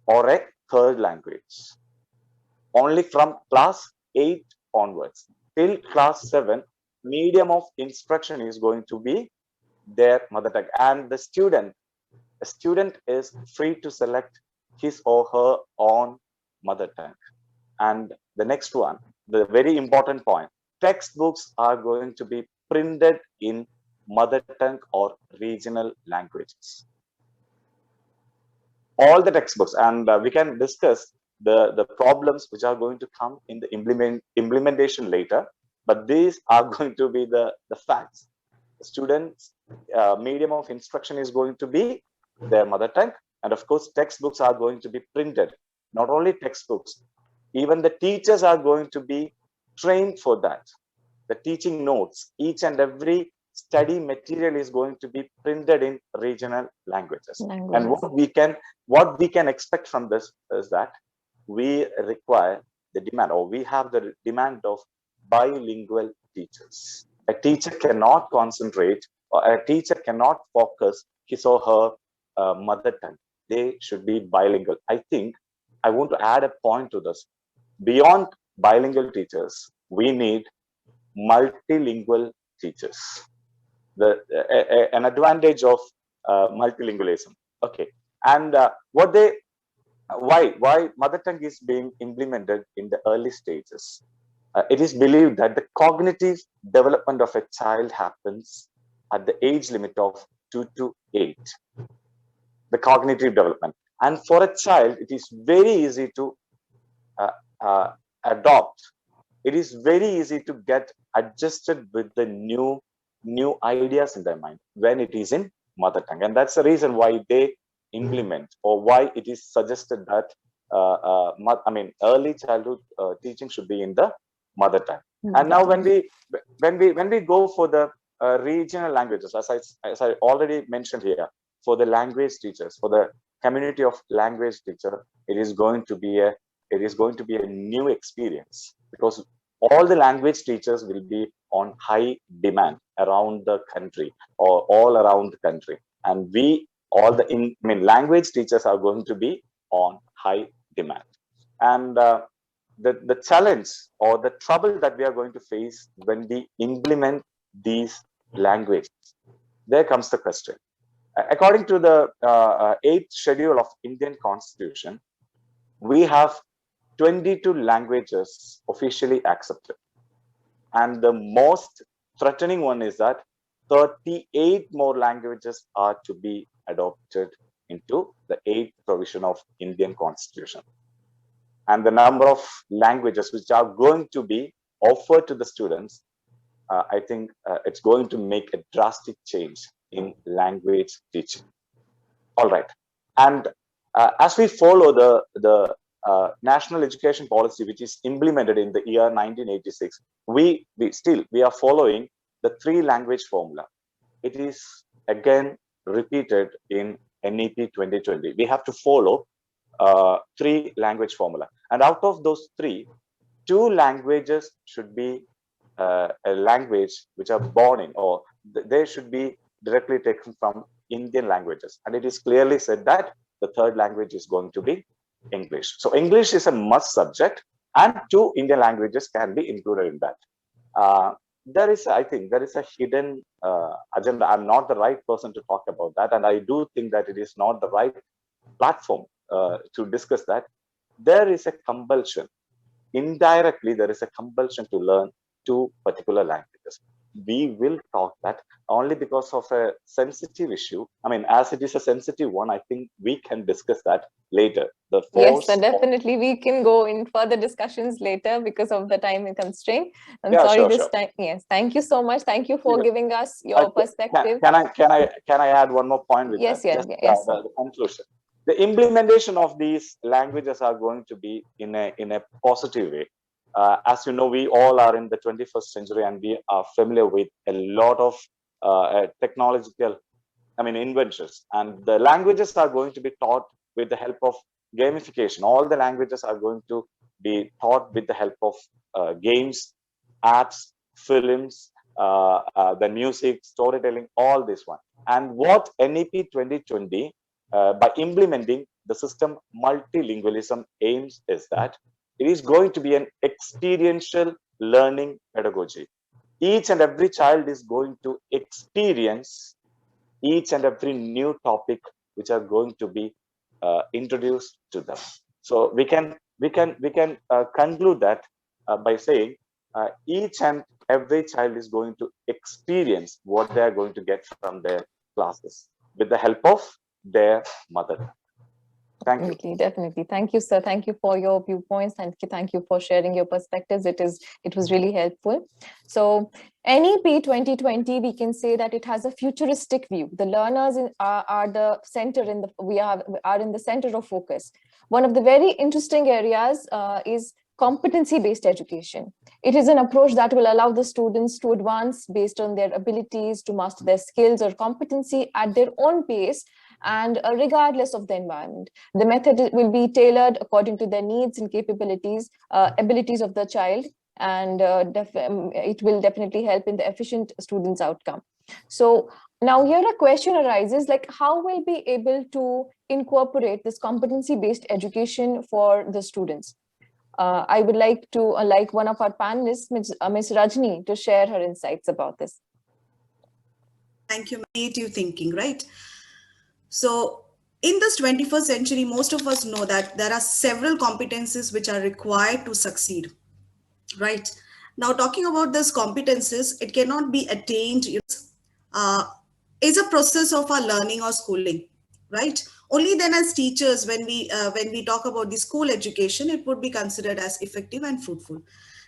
or a third language. Only from class 8 onwards till class 7, medium of instruction is going to be their mother tongue, and the student is free to select his or her own mother tongue. And the next one, the very important point, textbooks are going to be printed in mother tongue or regional languages. All the textbooks, and we can discuss the problems which are going to come in the implementation later, but these are going to be the facts. The students' medium of instruction is going to be their mother tongue, and of course textbooks are going to be printed. Not only textbooks, even the teachers are going to be trained for that. The teaching notes, each and every study material is going to be printed in regional languages. And what we can expect from this is that we require the demand, or we have the demand of bilingual teachers. A teacher cannot concentrate, or a teacher cannot focus his or her mother tongue. They should be bilingual. I think I want to add a point to this. Beyond bilingual teachers, we need multilingual teachers. An advantage of multilingualism. Okay, and why mother tongue is being implemented in the early stages? It is believed that the cognitive development of a child happens at the age limit of 2 to 8. The cognitive development, and for a child, it is very easy to adopt. It is very easy to get adjusted with the new ideas in their mind when it is in mother tongue, and that's the reason why they implement, or why it is suggested that early childhood teaching should be in the mother tongue. And now when we go for the regional languages, as I already mentioned here, for the language teachers, for the community of language teacher, it is going to be a new experience, because all the language teachers will be on high demand around the country or all around the country. And language teachers are going to be on high demand. And the challenge or the trouble that we are going to face when we implement these languages, there comes the question. According to the 8th schedule of Indian Constitution, we have 22 languages officially accepted. And the most threatening one is that 38 more languages are to be adopted into the 8th provision of Indian Constitution. And the number of languages which are going to be offered to the students, I think it's going to make a drastic change in language teaching. All right. And as we follow the national education policy, which is implemented in the year 1986, we are following the 3-language formula. It is again repeated in NEP 2020. We have to follow 3-language formula. And out of those 3, 2 languages should be a language which are born in, or they should be directly taken from Indian languages. And it is clearly said that the 3rd language is going to be English. So English is a must subject, and 2 Indian languages can be included in that. I think there is a hidden agenda. I'm not the right person to talk about that, and I do think that it is not the right platform to discuss that. There is a compulsion. Indirectly, there is a compulsion to learn 2 particular languages. We will talk that only because of a sensitive issue. I mean, as it is a sensitive one, I think we can discuss that later. Yes, so definitely we can go in further discussions later because of the time constraint. I'm sorry this time. Yes, thank you so much. Thank you for giving us your perspective. Can I add one more point with that? Yes. The conclusion. The implementation of these languages are going to be in a positive way. As you know, we all are in the 21st century, and we are familiar with a lot of technological, inventions. And the languages are going to be taught with the help of gamification. All the languages are going to be taught with the help of games, apps, films, the music, storytelling, all this one. And what NEP 2020, by implementing the system multilingualism aims is that it is going to be an experiential learning pedagogy. Each and every child is going to experience each and every new topic which are going to be introduced to them. So we can conclude that by saying each and every child is going to experience what they are going to get from their classes with the help of their mother. Thank you. Definitely. Thank you, sir. Thank you for your viewpoints. Thank you for sharing your perspectives. It was really helpful. So NEP 2020, we can say that it has a futuristic view. The learners are the center are in the center of focus. One of the very interesting areas is competency-based education. It is an approach that will allow the students to advance based on their abilities, to master their skills or competency at their own pace, and regardless of the environment. The method will be tailored according to their needs and capabilities, abilities of the child, and it will definitely help in the efficient student's outcome. So now here a question arises, like how will we be able to incorporate this competency-based education for the students? I would like to, like one of our panelists, Ms. Rajni, to share her insights about this. Thank you. Creative thinking, right? So in this 21st century, most of us know that there are several competencies which are required to succeed, right? Now, talking about these competencies, it cannot be attained. It's a process of our learning or schooling, right? Only then as teachers, when we talk about the school education, it would be considered as effective and fruitful.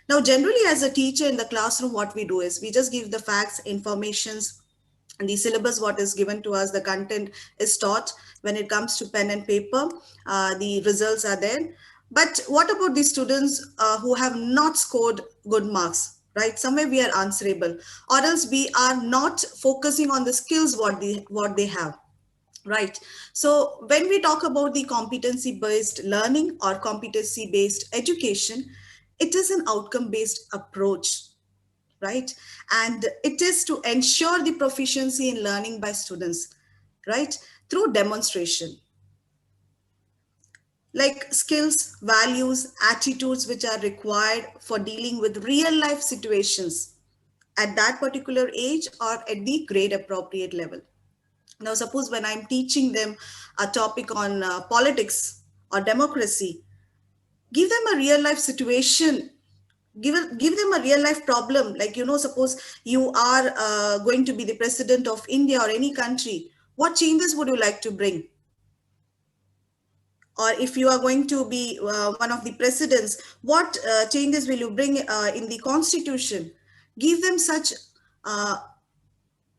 Now, generally as a teacher in the classroom, what we do is we just give the facts, informations, and the syllabus, what is given to us, the content is taught. When it comes to pen and paper, the results are there. But what about the students who have not scored good marks, right? Somewhere we are answerable, or else we are not focusing on the skills what they have, right? So when we talk about the competency-based learning or competency-based education, it is an outcome-based approach, right? And it is to ensure the proficiency in learning by students, right? Through demonstration. Like skills, values, attitudes which are required for dealing with real life situations at that particular age or at the grade appropriate level. Now, suppose when I'm teaching them a topic on politics or democracy, give them a real life situation, give them a real life problem. Like, suppose you are going to be the president of India or any country, what changes would you like to bring? Or if you are going to be one of the presidents, what changes will you bring in the constitution? Give them such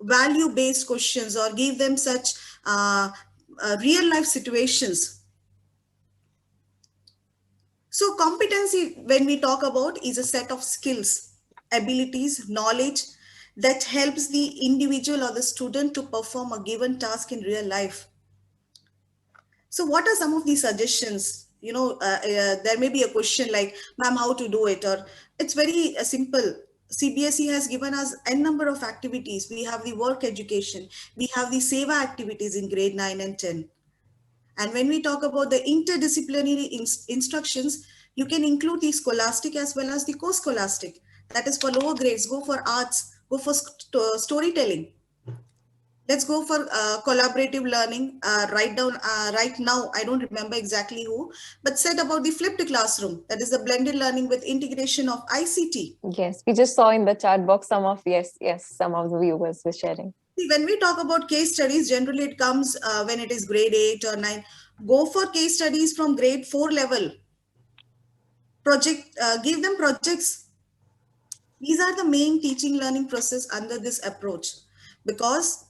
value-based questions, or give them such real life situations. So competency, when we talk about, is a set of skills, abilities, knowledge that helps the individual or the student to perform a given task in real life. So what are some of the suggestions? There may be a question like, ma'am, how to do it? Or it's very simple. CBSE has given us n number of activities. We have the work education. We have the SEVA activities in grade 9 and 10. And when we talk about the interdisciplinary instructions, you can include the scholastic as well as the co-scholastic. That is for lower grades. Go for arts, go for storytelling. Let's go for collaborative learning. Right now, I don't remember exactly who, but said about the flipped classroom. That is the blended learning with integration of ICT. Yes, we just saw in the chat box some of some of the viewers were sharing. See, when we talk about case studies, generally it comes when it is grade 8 or 9. Go for case studies from grade 4 level. Give them projects. These are the main teaching learning process under this approach, because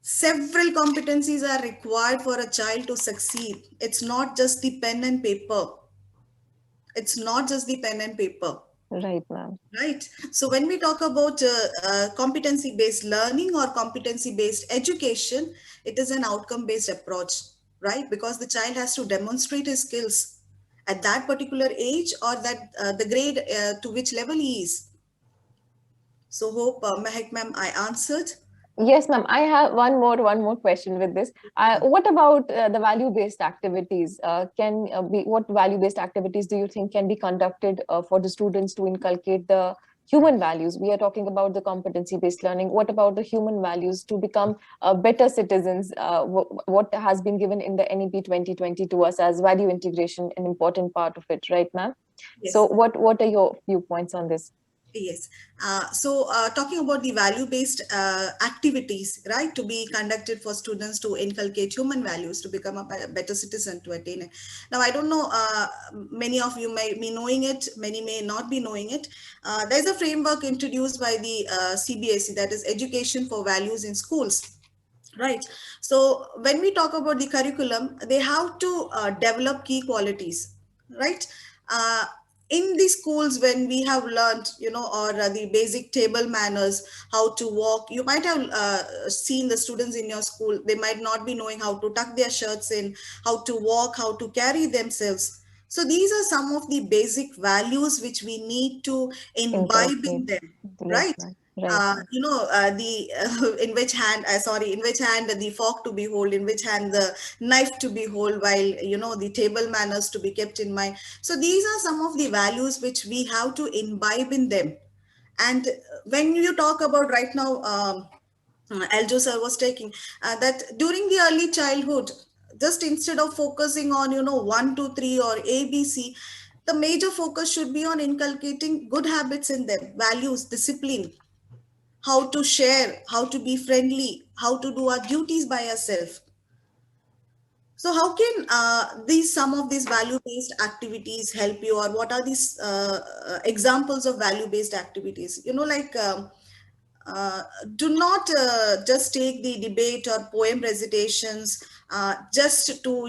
several competencies are required for a child to succeed. It's not just the pen and paper. It's not just the pen and paper. Right, ma'am. Right. So when we talk about competency-based learning or competency-based education, it is an outcome-based approach, right? Because the child has to demonstrate his skills at that particular age or that the grade to which level he is. So hope, Mehak ma'am, I answered. Yes, ma'am. I have one more question with this. What about the value-based activities? What value-based activities do you think can be conducted for the students to inculcate the human values? We are talking about the competency-based learning. What about the human values to become better citizens? What has been given in the NEP 2020 to us as value integration, an important part of it, right, ma'am? Yes. So what are your viewpoints on this? Yes. Talking about the value-based activities, right, to be conducted for students to inculcate human values, to become a better citizen, to attain it. Now, I don't know, many of you may be knowing it, many may not be knowing it. There's a framework introduced by the CBSE, that is Education for Values in Schools. Right. So when we talk about the curriculum, they have to develop key qualities, right? In the schools, when we have learned, or the basic table manners, how to walk, you might have seen the students in your school, they might not be knowing how to tuck their shirts in, how to walk, how to carry themselves. So these are some of the basic values which we need to imbibe in them, right? In which hand the fork to behold, in which hand the knife to behold, while the table manners to be kept in mind. So these are some of the values which we have to imbibe in them. And when you talk about right now, Aljo sir was taking that during the early childhood, just instead of focusing on 1, 2, 3 or ABC, the major focus should be on inculcating good habits in them, values, discipline, how to share, how to be friendly, how to do our duties by ourselves. So how can some of these value-based activities help you, or what are these examples of value-based activities? Do not just take the debate or poem recitations just to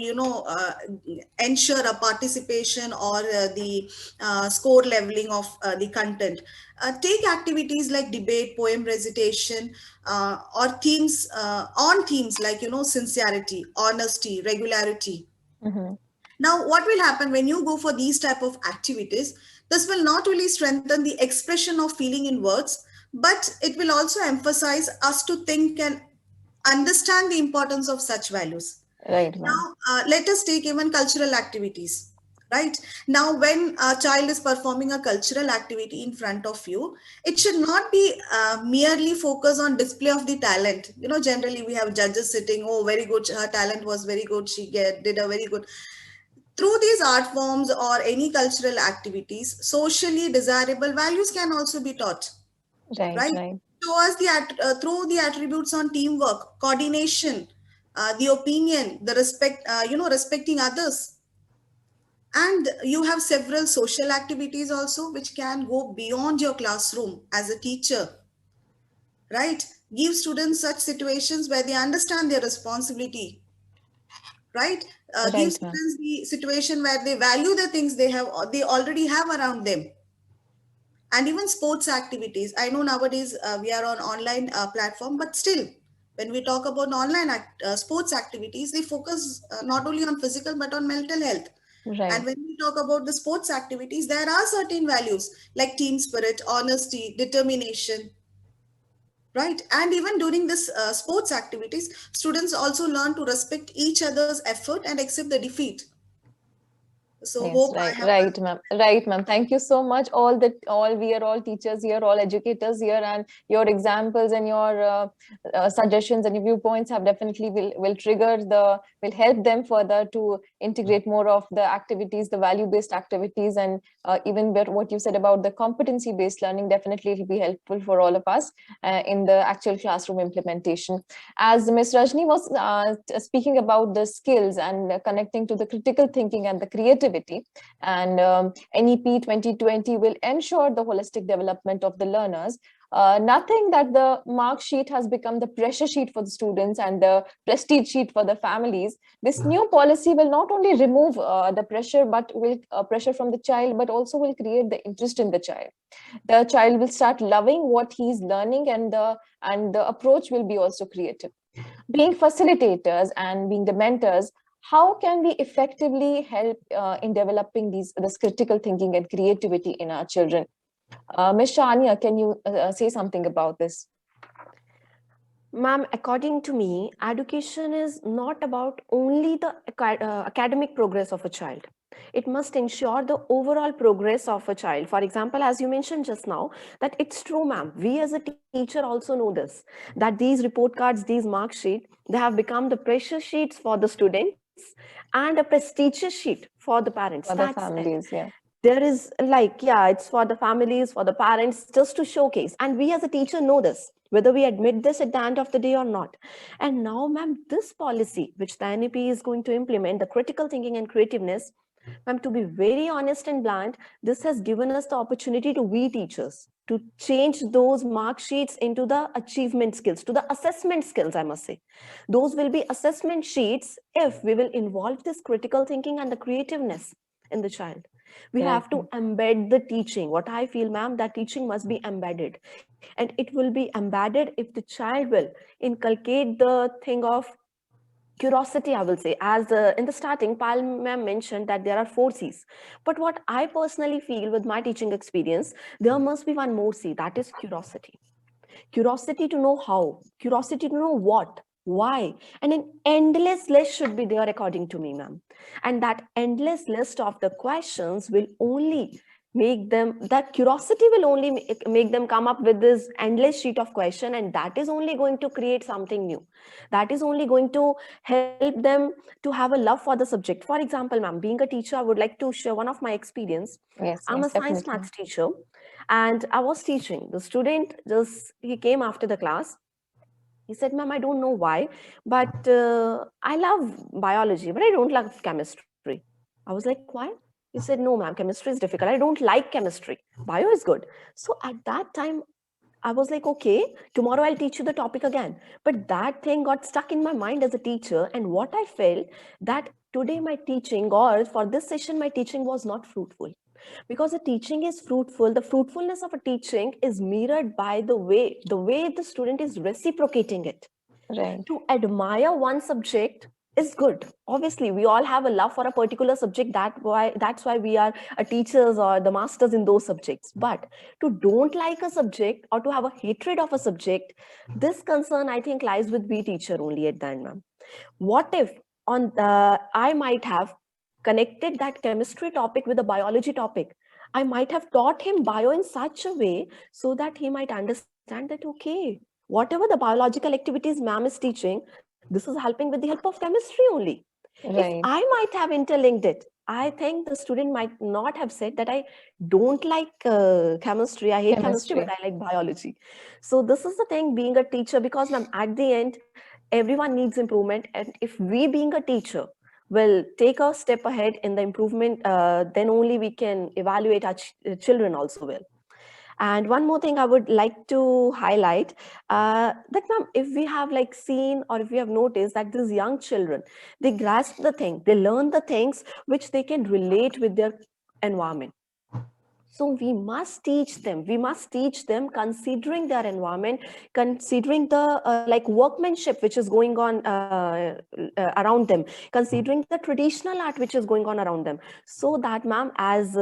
ensure a participation or the score leveling of the content. Take activities like debate, poem recitation, or themes like sincerity, honesty, regularity. Mm-hmm. Now, what will happen when you go for these type of activities? This will not only strengthen the expression of feeling in words, but it will also emphasize us to think and understand the importance of such values. Right, ma'am. Now, let us take even cultural activities, right? Now, when a child is performing a cultural activity in front of you, it should not be merely focused on display of the talent. You know, generally we have judges sitting, oh, very good, her talent was very good, she did a very good. Through these art forms or any cultural activities, socially desirable values can also be taught, right? Show us through the attributes on teamwork, coordination, the opinion, the respect, respecting others. And you have several social activities also, which can go beyond your classroom as a teacher, right? Give students such situations where they understand their responsibility, right? Give students the situation where they value the things they already have around them. And even sports activities. I know nowadays we are on online platform, but still, when we talk about online sports activities, they focus not only on physical, but on mental health. Right. And when we talk about the sports activities, there are certain values like team spirit, honesty, determination, right? And even during this sports activities, students also learn to respect each other's effort and accept the defeat. So yes, hope right, ma'am. Thank you so much. We are all teachers here, all educators here, and your examples and your suggestions and viewpoints have definitely will help them further to integrate more of the activities, the value-based activities, and even what you said about the competency-based learning. Definitely, it will be helpful for all of us in the actual classroom implementation. As Ms. Rajni was speaking about the skills and connecting to the critical thinking and the creativity. And NEP 2020 will ensure the holistic development of the learners. Nothing that the mark sheet has become the pressure sheet for the students and the prestige sheet for the families. This new policy will not only remove the pressure, but will pressure from the child, but also will create the interest in the child. The child will start loving what he's learning, and the approach will be also creative. Being facilitators and being the mentors, how can we effectively help in developing this critical thinking and creativity in our children? Ms. Shania, can you say something about this? Ma'am, according to me, education is not about only the academic progress of a child. It must ensure the overall progress of a child. For example, as you mentioned just now, that it's true, ma'am. We as a teacher also know this, that these report cards, these mark sheets, they have become the pressure sheets for the students and a prestigious sheet for the parents. For the families, yeah. There is it's for the families, for the parents, just to showcase. And we as a teacher know this, whether we admit this at the end of the day or not. And now, ma'am, this policy, which the NEP is going to implement, the critical thinking and creativeness, ma'am, to be very honest and blunt, this has given us the opportunity to we teachers to change those mark sheets into the achievement skills, to the assessment skills, I must say. Those will be assessment sheets if we will involve this critical thinking and the creativeness in the child. We have to embed the teaching. What I feel, ma'am, that teaching must be embedded. And it will be embedded if the child will inculcate the thing of curiosity, I will say. As in the starting, Pal ma'am mentioned that there are 4 C's. But what I personally feel with my teaching experience, there must be one more C, that is curiosity. Curiosity to know how, curiosity to know what, why, and an endless list should be there according to me, ma'am. And that endless list of the questions will only make them, that curiosity will only make them come up with this endless sheet of question, and that is only going to create something new. That is only going to help them to have a love for the subject. For example, ma'am, being a teacher, I would like to share one of my experience. I'm a science maths teacher, and I was teaching. The student he came after the class. He said, ma'am, I don't know why, but I love biology, but I don't love chemistry. I was like, why? He said, no, ma'am, chemistry is difficult. I don't like chemistry. Bio is good. So at that time, I was like, okay, tomorrow I'll teach you the topic again. But that thing got stuck in my mind as a teacher. And what I felt that today my teaching, or for this session, my teaching was not fruitful. Because the teaching is fruitful, the fruitfulness of a teaching is mirrored by the way the student is reciprocating it. Right. To admire one subject is good. Obviously, we all have a love for a particular subject. That's why we are teachers or the masters in those subjects. But to don't like a subject or to have a hatred of a subject, this concern I think lies with we teacher only at the end, ma'am. What if I might have connected that chemistry topic with the biology topic? I might have taught him bio in such a way so that he might understand that, okay, whatever the biological activities ma'am is teaching, this is helping with the help of chemistry only. If Right. I might have interlinked it, I think the student might not have said that I don't like chemistry, I hate chemistry, but I like biology. So this is the thing, being a teacher, because ma'am, at the end, everyone needs improvement. And if we being a teacher will take a step ahead in the improvement, then only we can evaluate our children also well. And one more thing I would like to highlight, that ma'am, if we have like seen or if we have noticed that these young children, they grasp the thing, they learn the things which they can relate with their environment. So we must teach them considering their environment, considering the like workmanship which is going on around them, considering the traditional art which is going on around them. So that ma'am, as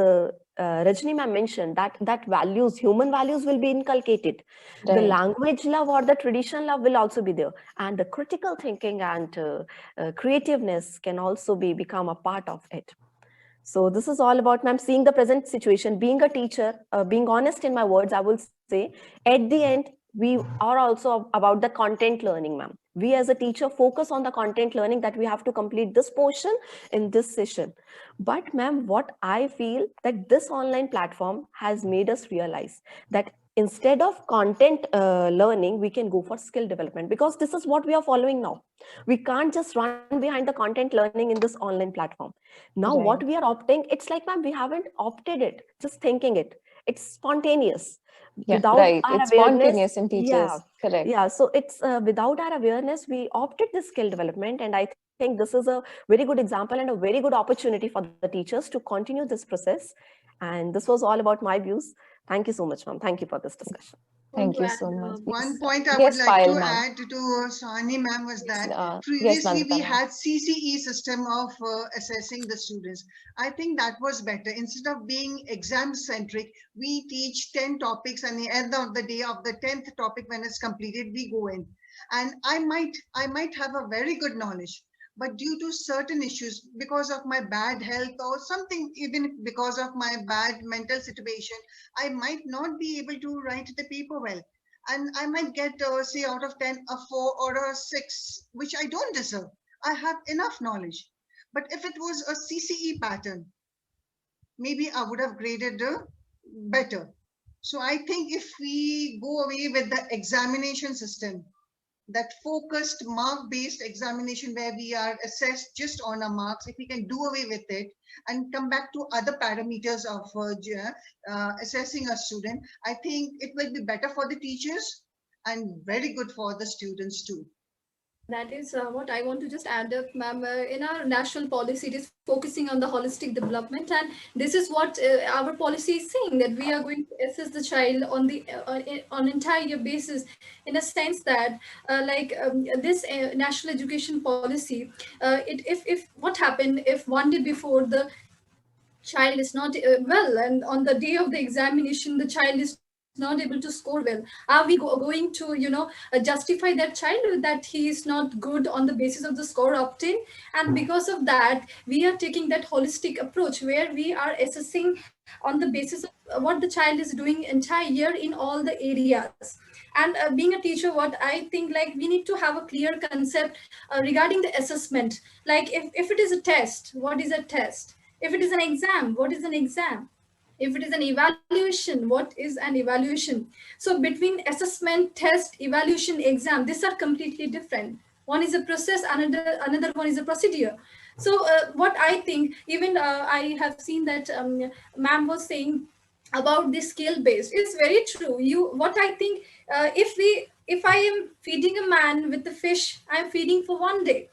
Rajni ma'am mentioned, that values, human values will be inculcated. The Right. language love or the traditional love will also be there. And the critical thinking and creativeness can also become a part of it. So this is all about, ma'am, seeing the present situation, being a teacher, being honest in my words, I will say, at the end, we are also about the content learning, ma'am. We as a teacher focus on the content learning, that we have to complete this portion in this session. But ma'am, what I feel that this online platform has made us realize that instead of content learning, we can go for skill development, because this is what we are following now. We can't just run behind the content learning in this online platform. Now Right. what we are opting, it's like, ma'am, we haven't opted it, just thinking it. It's spontaneous. Yeah, Without right. our It's awareness. spontaneous in teachers. Yeah. Correct. Yeah. So it's without our awareness, we opted this skill development. And I think this is a very good example and a very good opportunity for the teachers to continue this process. And this was all about my views. Thank you so much, ma'am. Thank you for this discussion. Thank you so much. One point I Yes, would like Payal, to ma'am. add to Sahani ma'am was that Yes, previously Nandita we ma'am. had CCE system of assessing the students. I think that was better. Instead of being exam centric, we teach 10 topics, and at the end of the day of the 10th topic, when it's completed, we go in. And I might have a very good knowledge, but due to certain issues, because of my bad health or something, even because of my bad mental situation, I might not be able to write the paper well. And I might get, say, out of 10, a 4 or a 6, which I don't deserve. I have enough knowledge. But if it was a CCE pattern, maybe I would have graded better. So I think if we go away with the examination system, that focused mark-based examination where we are assessed just on our marks, if we can do away with it and come back to other parameters of assessing a student, I think it will be better for the teachers and very good for the students too. That is what I want to just add up, ma'am. In our national policy, it is focusing on the holistic development, and this is what our policy is saying, that we are going to assess the child on the on entire basis, in a sense that this national education policy, if what happened if one day before the child is not well, and on the day of the examination the child is not able to score well, are we going to justify that child that he is not good on the basis of the score obtained? And because of that, we are taking that holistic approach where we are assessing on the basis of what the child is doing entire year in all the areas. And being a teacher, what I think, like, we need to have a clear concept regarding the assessment. Like, if it is a test, what is a test? If it is an exam, what is an exam? If it is an evaluation, what is an evaluation? So between assessment, test, evaluation, exam, these are completely different. One is a process, another one is a procedure. So what I think, even I have seen that ma'am was saying about the skill based, is very true. What I think, if I am feeding a man with the fish, I'm feeding for one day.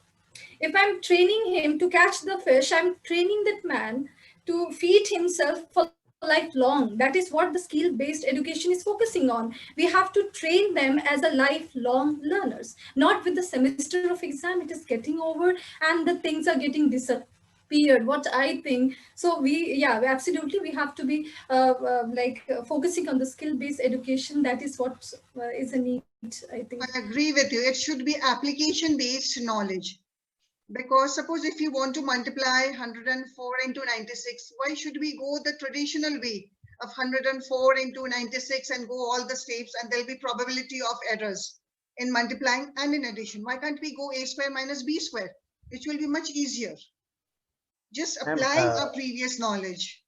If I'm training him to catch the fish, I'm training that man to feed himself for lifelong. That is what the skill-based education is focusing on. We have to train them as a lifelong learners, not with the semester of exam. It is getting over and the things are getting disappeared. What I think. So absolutely, we have to be focusing on the skill-based education. That is what is a need, I think. I agree with you. It should be application-based knowledge. Because suppose if you want to multiply 104 into 96, why should we go the traditional way of 104 into 96 and go all the steps, and there'll be probability of errors in multiplying and in addition? Why can't we go a square minus b square, which will be much easier? Just applying our previous knowledge.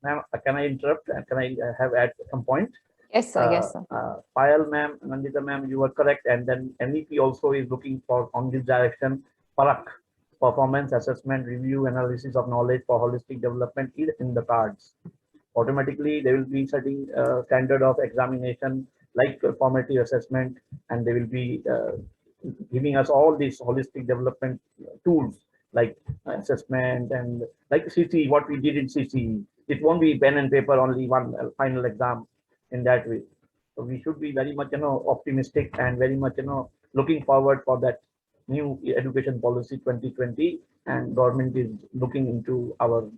Ma'am, can I interrupt? Can I have add some point? Yes, sir. Yes, sir. Payal ma'am, Nandita ma'am, you are correct. And then MEP also is looking for on this direction. PARAK, performance assessment, review, analysis of knowledge for holistic development is in the cards. Automatically, they will be setting standard of examination like formative assessment, and they will be giving us all these holistic development tools like assessment and like CC, what we did in CC. It won't be pen and paper, only one final exam in that way. So we should be very much, optimistic and very much, looking forward for that new education policy 2020, and government is looking into our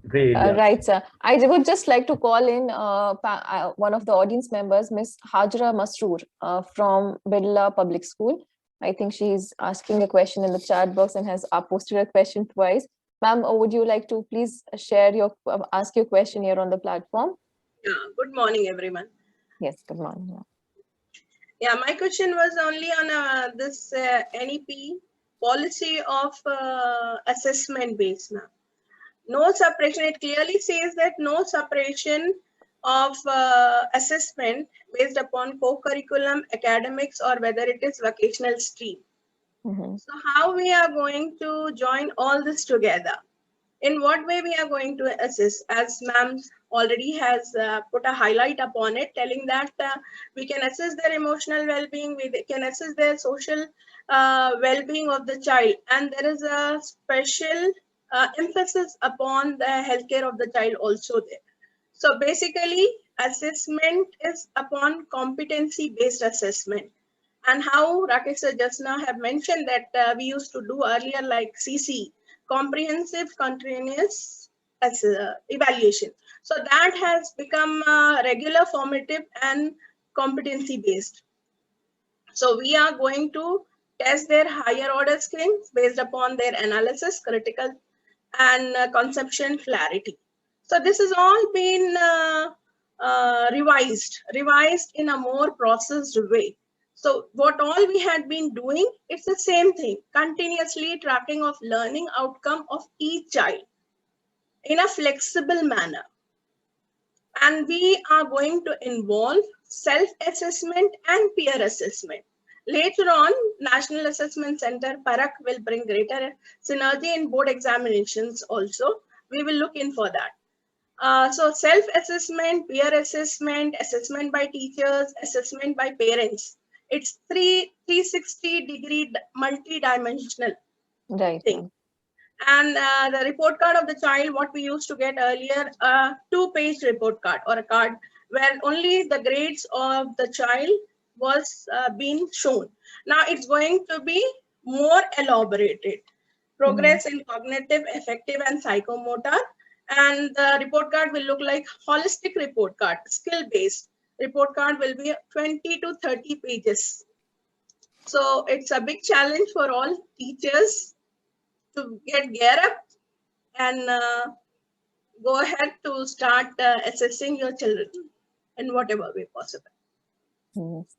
gray area. Right, sir. I would just like to call in one of the audience members, Miss Hajra Masroor from Birla Public School. I think she's asking a question in the chat box and has posted a question twice. Ma'am, would you like to please share ask your question here on the platform? Yeah, good morning, everyone. Yes, good morning. Yeah, my question was only on this NEP policy of assessment based now. No separation, it clearly says that no separation of assessment based upon co-curriculum, academics, or whether it is vocational stream. So how we are going to join all this together? In what way we are going to assess? As ma'am already has put a highlight upon it, telling that we can assess their emotional well-being, we can assess their social well-being of the child, and there is a special emphasis upon the healthcare of the child also there. So basically, assessment is upon competency-based assessment. And how Rakesh sir just now have mentioned that we used to do earlier like CC, comprehensive continuous evaluation. So that has become regular, formative, and competency based. So we are going to test their higher order skills based upon their analysis, critical, and conception clarity. So this has all been revised in a more processed way. So what all we had been doing, it's the same thing, continuously tracking of learning outcome of each child in a flexible manner. And we are going to involve self-assessment and peer assessment. Later on, National Assessment Center, PARAK, will bring greater synergy in board examinations also. We will look in for that. So self-assessment, peer assessment, assessment by teachers, assessment by parents. It's 360-degree multi-dimensional thing. And the report card of the child, what we used to get earlier, a 2-page report card or a card where only the grades of the child was being shown. Now it's going to be more elaborated. Progress in cognitive, affective, and psychomotor. And the report card will look like holistic report card, skill-based. Report card will be 20 to 30 pages. So it's a big challenge for all teachers to get gear up and go ahead to start assessing your children in whatever way possible.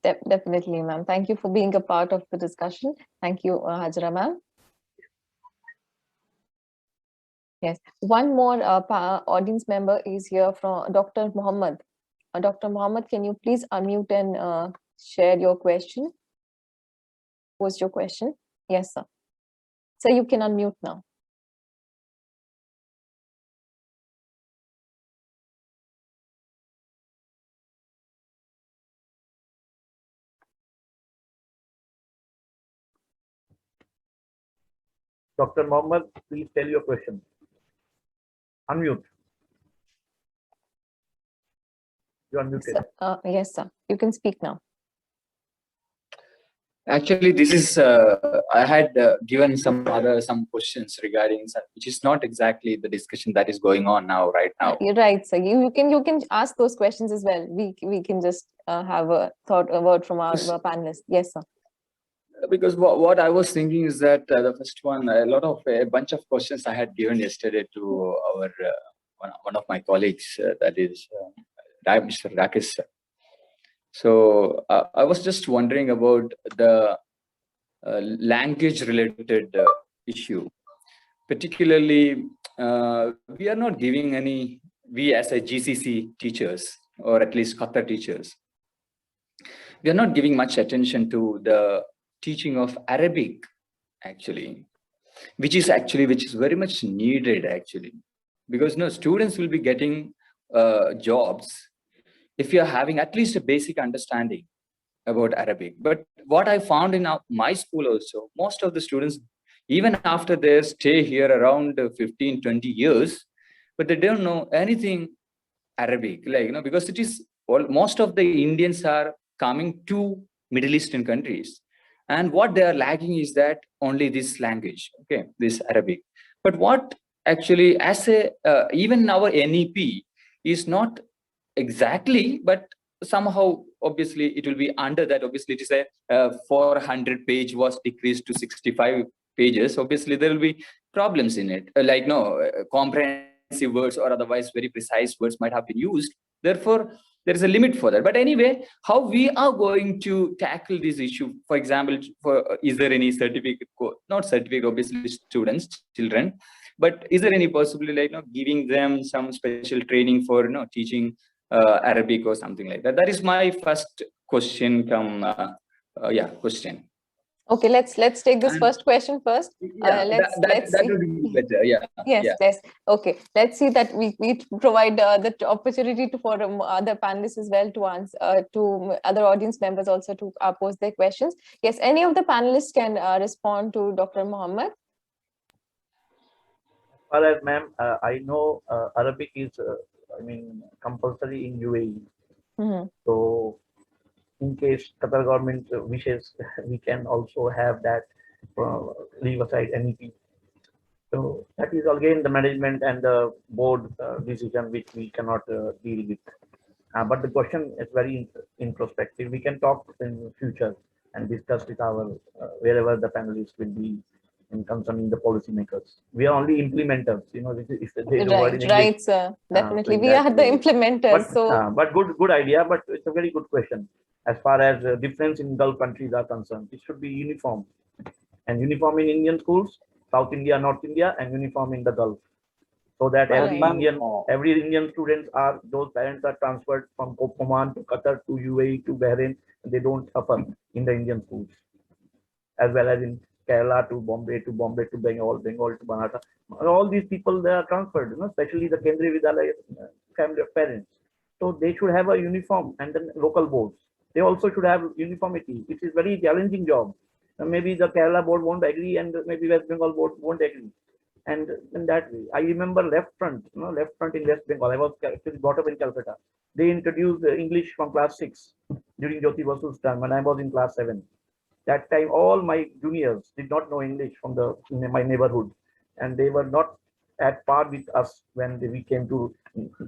Definitely, ma'am. Thank you for being a part of the discussion. Thank you, Hajra, ma'am. Yes, one more audience member is here from Dr. Muhammad. Dr. Muhammad, can you please unmute and share your question? Post your question. Yes, sir. So you can unmute now. Dr. Mohammed, please tell your question. Unmute. You are muted. Yes, sir. You can speak now. Actually, this is I had given some questions regarding which is not exactly the discussion that is going on now right now. You're right, sir. You can ask those questions as well. We can just have a word from our panelists. Yes, sir. Because what I was thinking is that the first one, a bunch of questions I had given yesterday to our one of my colleagues, that is Mr. Rakesh sir. So I was just wondering about the language-related issue. Particularly, we are not giving any, we as a GCC teachers, or at least Qatar teachers, we are not giving much attention to the teaching of Arabic, actually, which is very much needed, actually, because students will be getting jobs if you are having at least a basic understanding about Arabic. But what I found in my school also, most of the students, even after their stay here around 15, 20 years, but they don't know anything Arabic, because it is, most of the Indians are coming to Middle Eastern countries. And what they are lacking is that only this language, okay, this Arabic. But what actually, as even our NEP is not exactly, but somehow, obviously, it will be under that. Obviously, it is a 400 page was decreased to 65 pages. Obviously, there will be problems in it, comprehensive words or otherwise very precise words might have been used. Therefore, there is a limit for that. But anyway, how we are going to tackle this issue? For example, is there any certificate? Not certificate, obviously, students, children. But is there any possibility, giving them some special training for, teaching Arabic or something like that? That is my first question. Question. Okay, let's take this first question first. Let's that see. would be better. Yeah. Yes. Okay, let's see that we provide the opportunity for other panelists as well to answer, to other audience members also to pose their questions. Yes, any of the panelists can respond to Dr. Mohammed. Well, as ma'am, I know Arabic is, compulsory in UAE. Mm-hmm. So, in case Qatar government wishes, we can also have that, leave aside NEP. So that is again the management and the board decision, which we cannot deal with. But the question is very introspective. We can talk in future and discuss with our wherever the panelists will be in concerning the policymakers. We are only implementers, if they Right, sir. Definitely, we are the implementers. But good idea. But it's a very good question. As far as difference in Gulf countries are concerned, it should be uniform, and uniform in Indian schools, South India, North India, and uniform in the Gulf, so that every Indian students are, those parents are transferred from Oman to Qatar to UAE to Bahrain, and they don't suffer in the Indian schools, as well as in Kerala to Bombay to Bengal to Banata. All these people, they are transferred, especially the Kendriya Vidyalaya family of parents. So they should have a uniform, and then local boards, they also should have uniformity. It is very challenging job. Maybe the Kerala board won't agree, and maybe West Bengal board won't agree. And in that way, I remember Left Front in West Bengal. I was actually brought up in Calcutta. They introduced English from class 6 during Jyoti Basu's time when I was in class 7. That time, all my juniors did not know English from my neighborhood, and they were not at par with us when we came to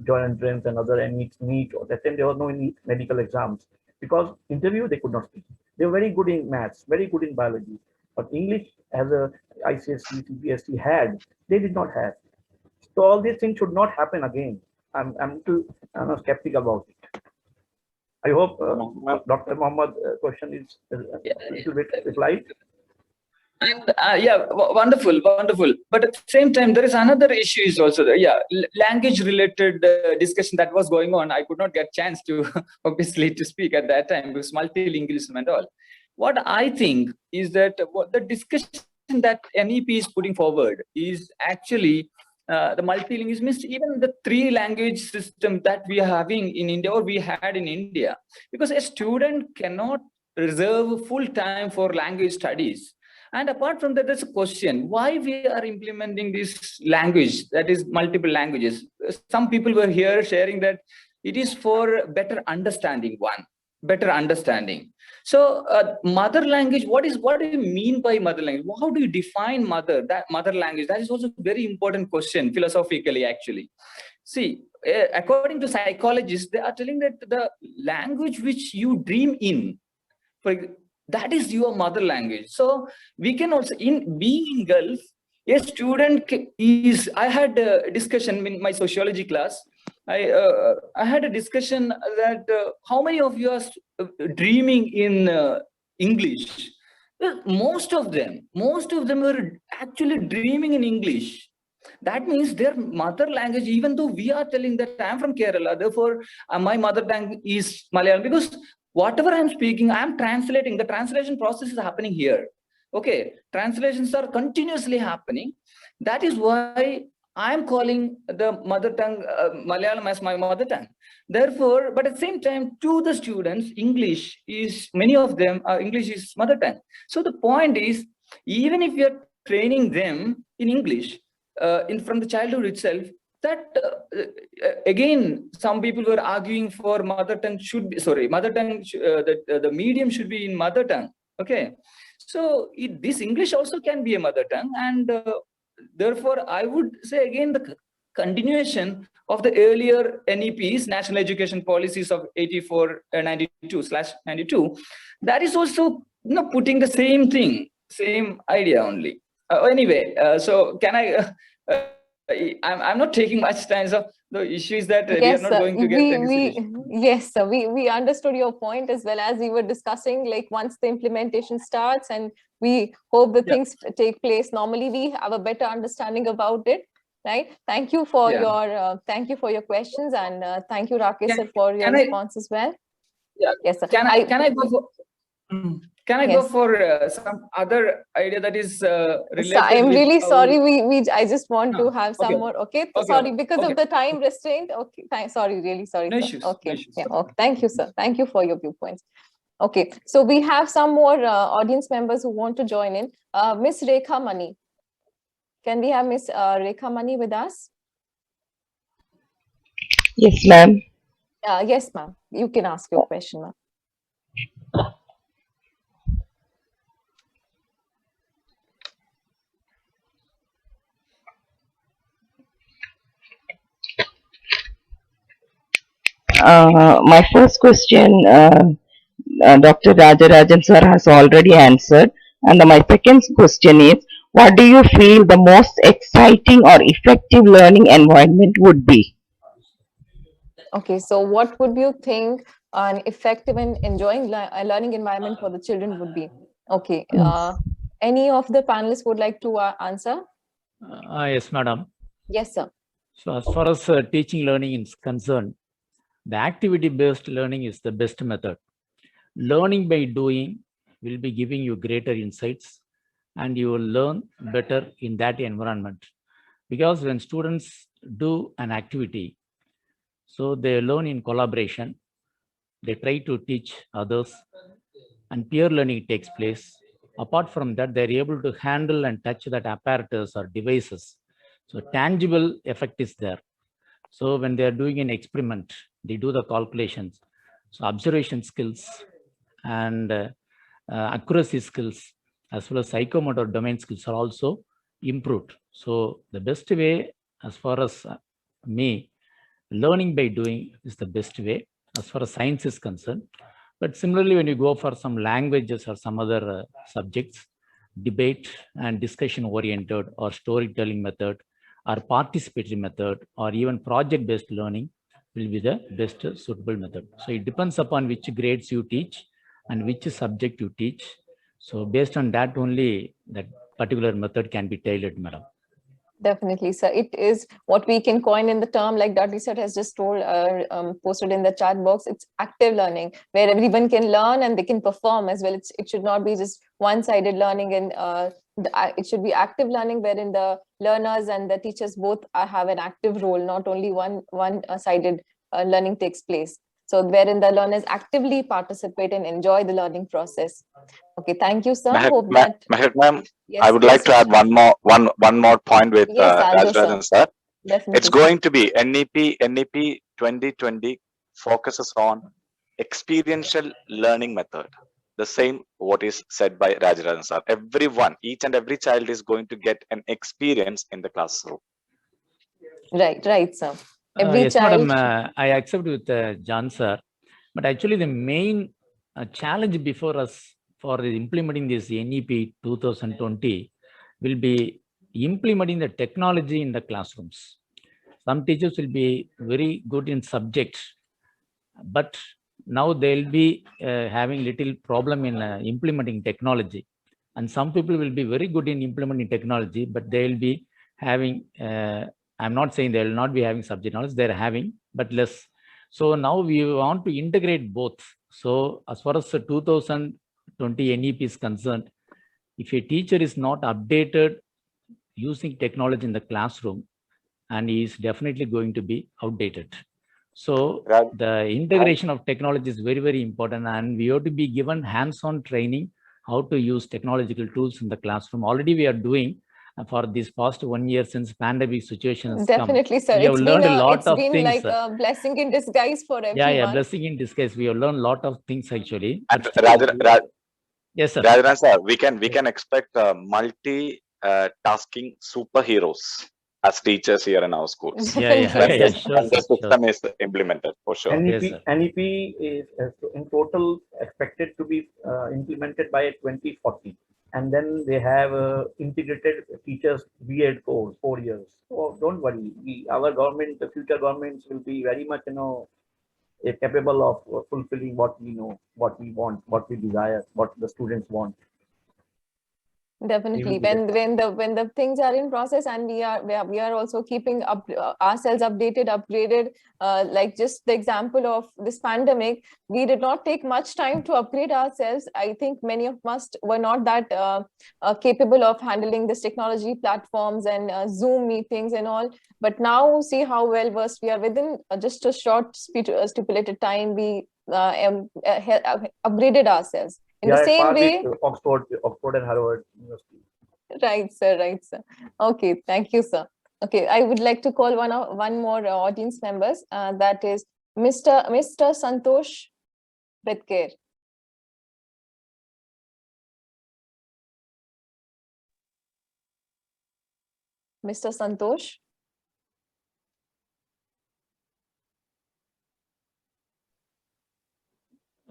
joint entrance and other NEET. Or that time there was no NEET medical exams, because interview they could not speak. They were very good in maths, very good in biology, but English, as a ICSE, CBSE had, they did not have. So all these things should not happen again. I'm skeptical about it. I hope Dr. Mohammed question is a little bit replied. And wonderful. But at the same time, there is another issue is also there. Language related discussion that was going on. I could not get chance to obviously to speak at that time because multilingualism and all. What I think is that what the discussion that NEP is putting forward is actually the multilingualism, means even the 3 language system that we are having in India or we had in India, because a student cannot reserve full time for language studies. And apart from that, there's a question, why we are implementing this language, that is multiple languages. Some people were here sharing that It is for better understanding, better understanding. So mother language, what do you mean by mother language? How do you define mother language? That is also a very important question philosophically, actually. See, according to psychologists, they are telling that the language which you dream in, that is your mother language. So we can also, in being in Gulf, a student is, I had a discussion in my sociology class. I had a discussion that how many of you are dreaming in English? Well, most of them were actually dreaming in English. That means their mother language, even though we are telling that I'm from Kerala, therefore my mother tongue is Malayalam, because whatever I'm speaking, I'm translating. The translation process is happening here. Okay, translations are continuously happening. That is why I'm calling the mother tongue Malayalam as my mother tongue. Therefore, but at the same time, to the students, English is, many of them, English is mother tongue. So the point is, even if you're training them in English from the childhood itself, that again, some people were arguing for mother tongue should be, the medium should be in mother tongue. Okay, so this English also can be a mother tongue, and therefore I would say again the continuation of the earlier NEPs, National Education Policies of 94/92, that is also putting the same thing, same idea only. Anyway, so can I? I'm not taking much time. So the issue is that we are not going to get any solution. Yes, sir. We understood your point as well, as we were discussing, like once the implementation starts and we hope the things take place, normally we have a better understanding about it, right? Thank you for your questions, and thank you, Rakesh, sir, for your response as well. Yeah. Yes, sir. Can I go for? Can I go for some other idea that is related? So I'm really sorry. I just want to have some more. Okay. Sorry, because of the time restraint. Okay. Sorry. Really sorry. No sir. issues. Okay. No issues. Yeah. Okay. Thank you, sir. Thank you for your viewpoints. Okay. So we have some more audience members who want to join in. Miss Rekha Mani. Can we have Miss Rekha Mani with us? Yes, ma'am. Yes, ma'am. You can ask your question, ma'am. My first question, Dr. Rajarajan sir has already answered. And my second question is, what do you feel the most exciting or effective learning environment would be? Okay, so what would you think an effective and enjoying learning environment for the children would be? Okay, any of the panelists would like to answer? Yes, madam. Yes, sir. So as far as teaching learning is concerned, the activity-based learning is the best method. Learning by doing will be giving you greater insights, and you will learn better in that environment. Because when students do an activity, so they learn in collaboration, they try to teach others, and peer learning takes place. Apart from that, they're able to handle and touch that apparatus or devices. So tangible effect is there. So when they're doing an experiment, they do the calculations. So observation skills and accuracy skills, as well as psychomotor domain skills, are also improved. So the best way, as far as me, learning by doing is the best way as far as science is concerned. But similarly, when you go for some languages or some other subjects, debate and discussion oriented or storytelling method or participatory method or even project-based learning will be the best suitable method. So it depends upon which grades you teach and which subject you teach. So based on that only, that particular method can be tailored, madam. Definitely, sir. It is what we can coin in the term, like Dr. sir has just told, posted in the chat box. It's active learning, where everyone can learn and they can perform as well. It should not be just one-sided learning, and it should be active learning, wherein the learners and the teachers both have an active role, not only one-sided learning takes place. So wherein the learners actively participate and enjoy the learning process. Okay, thank you, sir. Ma'am, yes, I would like to add one more point with Yes, Rajarajan sir. Definitely. It's going to be NEP 2020 focuses on experiential learning method. The same what is said by Rajarajan sir. Everyone, each and every child is going to get an experience in the classroom. Right, right, sir. Every Yes, child. madam, I accept with John sir, but actually the main challenge before us for implementing this NEP 2020 will be implementing the technology in the classrooms. Some teachers will be very good in subjects, but now they'll be having little problem in implementing technology. And some people will be very good in implementing technology, but they'll be having, I'm not saying they will not be having subject knowledge, they're having, but less. So now we want to integrate both. So as far as the 2020 NEP is concerned, if a teacher is not updated using technology in the classroom, and he is definitely going to be outdated. So the integration of technology is very, very important, and we have to be given hands-on training how to use technological tools in the classroom. Already we are doing for this past 1 year since pandemic situation has Definitely, come. sir. We have learned a lot of things. Like a blessing in disguise for everyone. Yeah, blessing in disguise. We have learned a lot of things actually. And yes, sir. Rajarajan sir, we can expect multi tasking superheroes as teachers here in our schools. Yeah, sure, the system is implemented for sure. NEP is in total expected to be implemented by 2040, and then they have integrated teachers B.Ed course 4 years. So don't worry, our government, the future governments will be very much capable of fulfilling what we know, what we want, what we desire, what the students want. Definitely, when the things are in process, and we are also keeping up ourselves updated, upgraded. Like just the example of this pandemic, we did not take much time to upgrade ourselves. I think many of us were not that capable of handling this technology platforms and Zoom meetings and all. But now see how well versed we are. Within just a short stipulated time, we upgraded ourselves. In the same way, Oxford and Harvard University. Right, sir. Right, sir. Okay, thank you, sir. Okay, I would like to call one more audience members. That is Mr. Santosh Bedker. Mr. Santosh.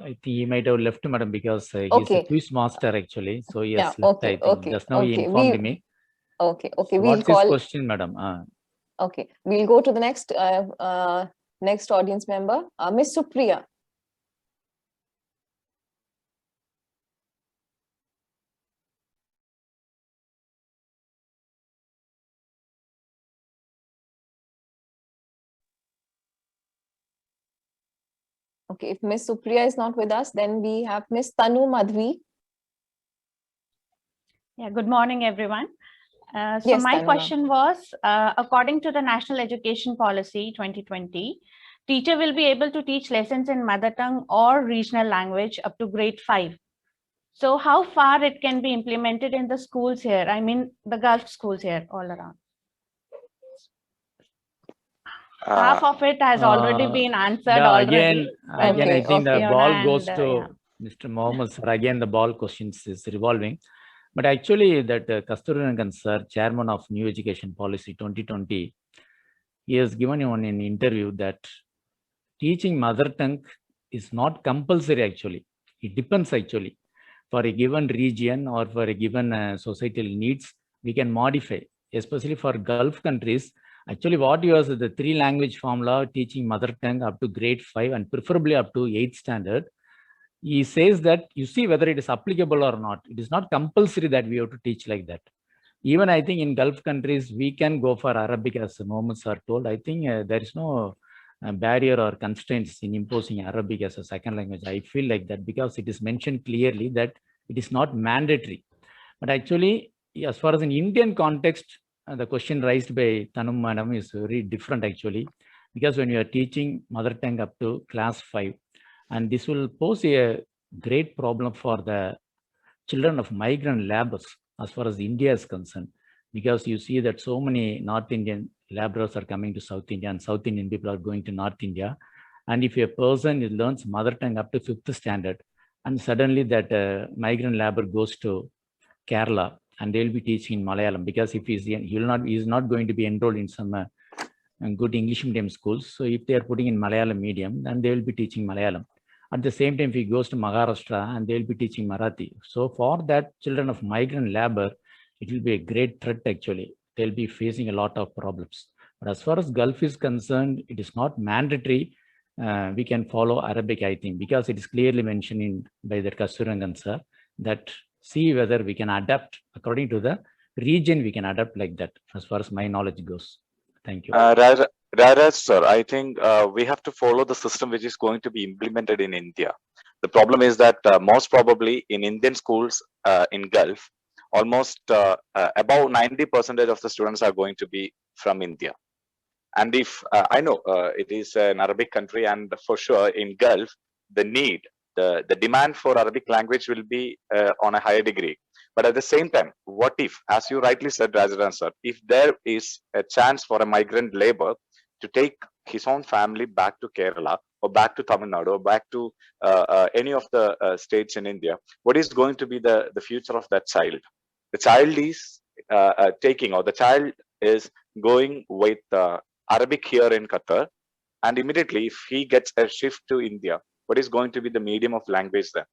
I think he might have left, madam, because he's a quiz master actually. So he has left, I think. Just now he informed me. Okay. So what's his question, madam? Okay, we'll go to the next next audience member, Miss Supriya. Okay, if Miss Supriya is not with us, then we have Miss Tanu Madhvi. Yeah, good morning, everyone. So Yes, my Tanu, question was, according to the National Education Policy 2020, teacher will be able to teach lessons in mother tongue or regional language up to grade 5. So how far it can be implemented in the schools here? I mean, the Gulf schools here all around. Half of it has already been answered already. Again, I think the ball goes to Mr. Mohammed sir. Again, the ball questions is revolving. But actually that Kasturirangan sir, chairman of New Education Policy 2020, he has given on an interview that teaching mother tongue is not compulsory actually. It depends actually. For a given region or for a given societal needs, we can modify, especially for Gulf countries. Actually, what you have is the 3-language formula, teaching mother tongue up to grade 5 and preferably up to 8th standard. He says that you see whether it is applicable or not. It is not compulsory that we have to teach like that. Even I think in Gulf countries, we can go for Arabic as Mohammed sir told. I think there is no barrier or constraints in imposing Arabic as a second language. I feel like that because it is mentioned clearly that it is not mandatory. But actually, as far as in Indian context, the question raised by Tanum madam is very different actually, because when you are teaching mother tongue up to class 5, and this will pose a great problem for the children of migrant laborers as far as India is concerned, because you see that so many North Indian laborers are coming to South India and South Indian people are going to North India. And if a person learns mother tongue up to 5th standard, and suddenly that migrant laborer goes to Kerala, and they'll be teaching in Malayalam, because if he's not going to be enrolled in some good English medium schools. So if they are putting in Malayalam medium, then they will be teaching Malayalam. At the same time, if he goes to Maharashtra, and they will be teaching Marathi. So for that children of migrant labor, it will be a great threat actually. They'll be facing a lot of problems. But as far as Gulf is concerned, it is not mandatory. We can follow Arabic, I think, because it is clearly mentioned by the Kasturirangan sir, that see whether we can adapt according to the region, we can adapt like that, as far as my knowledge goes. Thank you. Raraj sir, I think we have to follow the system which is going to be implemented in India. The problem is that most probably in Indian schools in Gulf, almost about 90% of the students are going to be from India. And if I know it is an Arabic country, and for sure in Gulf, the need, the demand for Arabic language will be on a higher degree. But at the same time, what if, as you rightly said, Rajaran sir, if there is a chance for a migrant labor to take his own family back to Kerala or back to Tamil Nadu or back to any of the states in India, what is going to be the future of that child? The child is the child is going with Arabic here in Qatar, and immediately if he gets a shift to India, what is going to be the medium of language then?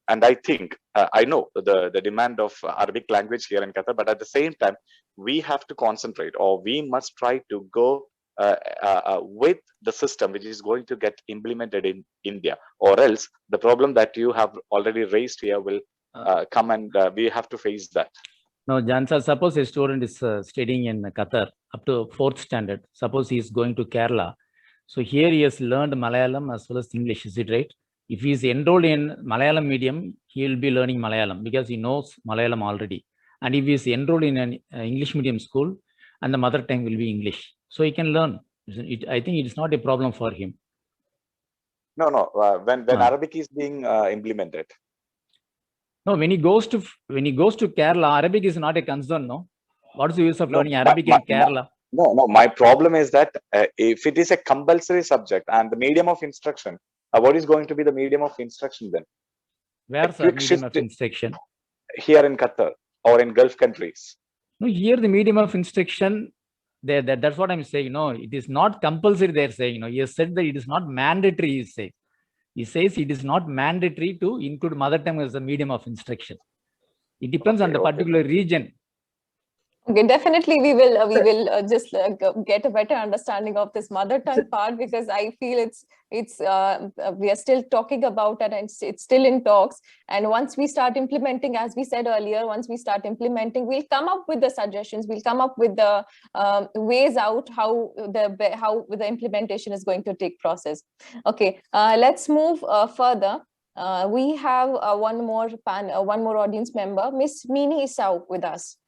And I think, I know the demand of Arabic language here in Qatar, but at the same time, we have to concentrate, or we must try to go with the system which is going to get implemented in India, or else the problem that you have already raised here will come, and we have to face that. No, Jansa, suppose a student is studying in Qatar up to 4th standard. Suppose he is going to Kerala. So here he has learned Malayalam as well as English, is it right? If he is enrolled in Malayalam medium, he will be learning Malayalam because he knows Malayalam already. And if he is enrolled in an English medium school, and the mother tongue will be English, so he can learn. I think it is not a problem for him. No, when Arabic is being implemented. No, when he goes to Kerala, Arabic is not a concern, no? What is the use of learning Arabic in Kerala? No, my problem is that if it is a compulsory subject and the medium of instruction, what is going to be the medium of instruction then? Where's the medium of instruction? Here in Qatar or in Gulf countries. No, here the medium of instruction, that's what I'm saying. No, it is not compulsory, they're saying. No, he has said that it is not mandatory, he says it is not mandatory to include mother tongue as a medium of instruction. It depends on the particular region. Okay, definitely we will just get a better understanding of this mother tongue part, because I feel we are still talking about it, and it's still in talks. And once we start implementing, as we said earlier, once we start implementing, we'll come up with the suggestions, we'll come up with the ways out how the implementation is going to take process. Okay, let's move further. We have one more audience member, Miss Mini Isau, with us.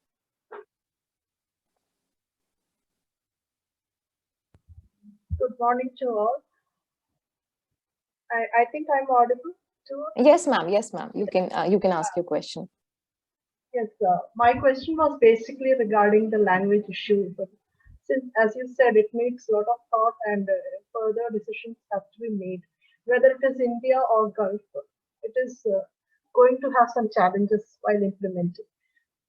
Good morning to all. I think I'm audible too. Yes, ma'am. Yes, ma'am. You can ask your question. Yes, my question was basically regarding the language issue. But since, as you said, it needs a lot of thought and further decisions have to be made. Whether it is India or Gulf, it is going to have some challenges while implementing.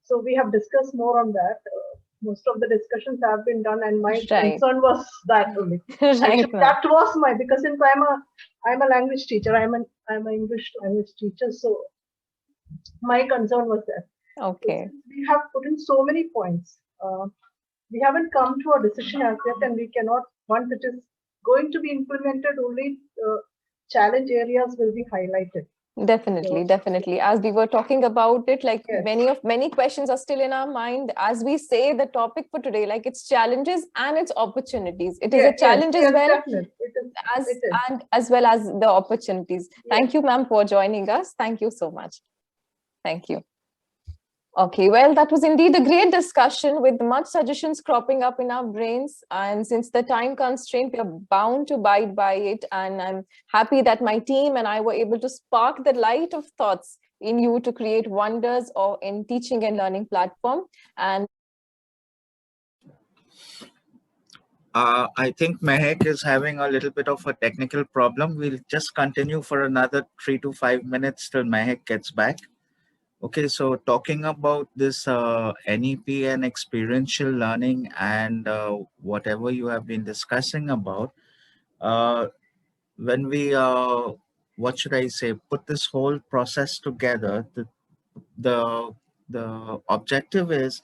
So we have discussed more on that. Most of the discussions have been done, and my concern was that only. Actually, that was because since I'm a language teacher, I'm an English language teacher, so my concern was that. Okay. So we have put in so many points. We haven't come to a decision as yet, and we cannot. Once it is going to be implemented, only challenge areas will be highlighted. Definitely. As we were talking about it, like many questions are still in our mind. As we say, the topic for today, like its challenges and its opportunities. It is a challenge as well as well as the opportunities. Thank you, ma'am, for joining us. Thank you so much. Thank you. Okay, well, that was indeed a great discussion with much suggestions cropping up in our brains. And since the time constraint, we are bound to abide by it. And I'm happy that my team and I were able to spark the light of thoughts in you to create wonders or in teaching and learning platform. And I think Mehek is having a little bit of a technical problem. We'll just continue for another 3 to 5 minutes till Mehek gets back. Okay, so talking about this NEP and experiential learning and whatever you have been discussing about, when we, what should I say, put this whole process together, the, the objective is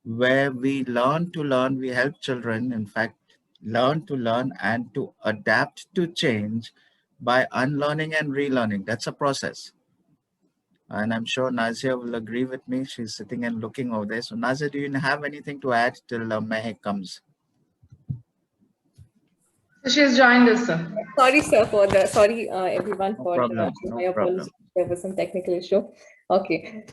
where we learn to learn, we help children, in fact, learn to learn and to adapt to change by unlearning and relearning. That's a process. And I'm sure Nazia will agree with me. She's sitting and looking over there. So Nazia, do you have anything to add till Mehek comes? She's joined us, sir. Sorry, sir, for the everyone No for problem. my No problem. apologies. There was some technical issue. Okay.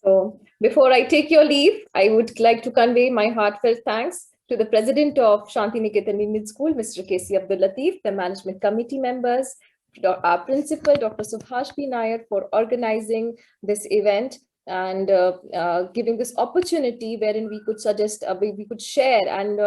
So before I take your leave, I would like to convey my heartfelt thanks to the president of Shanti Niketan Indian School, Mr. K.C. Abdul Latif, the management committee members, our principal, Dr. Subhash B. Nair, for organizing this event and giving this opportunity wherein we could suggest, we could share and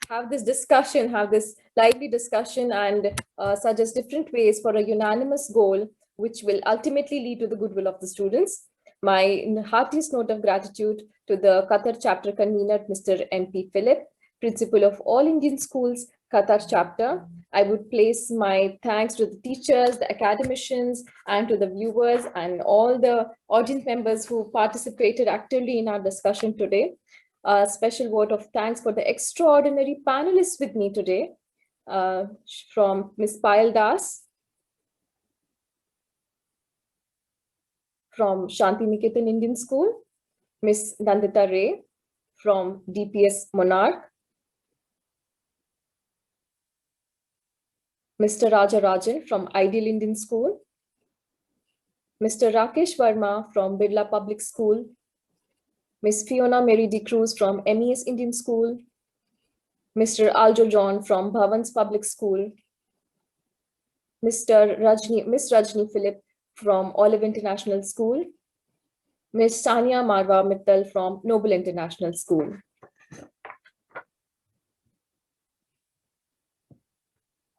have this discussion, have this lively discussion and suggest different ways for a unanimous goal, which will ultimately lead to the goodwill of the students. My heartiest note of gratitude to the Qatar chapter convener, Mr. M.P. Philip, principal of all Indian schools, Qatar chapter. I would place my thanks to the teachers, the academicians, and to the viewers and all the audience members who participated actively in our discussion today. A special word of thanks for the extraordinary panelists with me today, from Ms. Payal Das, from Shanti Niketan Indian School, Ms. Nandita Ray from DPS Monarch, Mr. Raja Rajan from Ideal Indian School, Mr. Rakesh Verma from Birla Public School, Ms. Fiona Mary De Cruz from MES Indian School, Mr. Aljo John from Bhavans Public School, Miss Rajni Philip from Olive International School, Ms. Sania Marwa Mittal from Noble International School.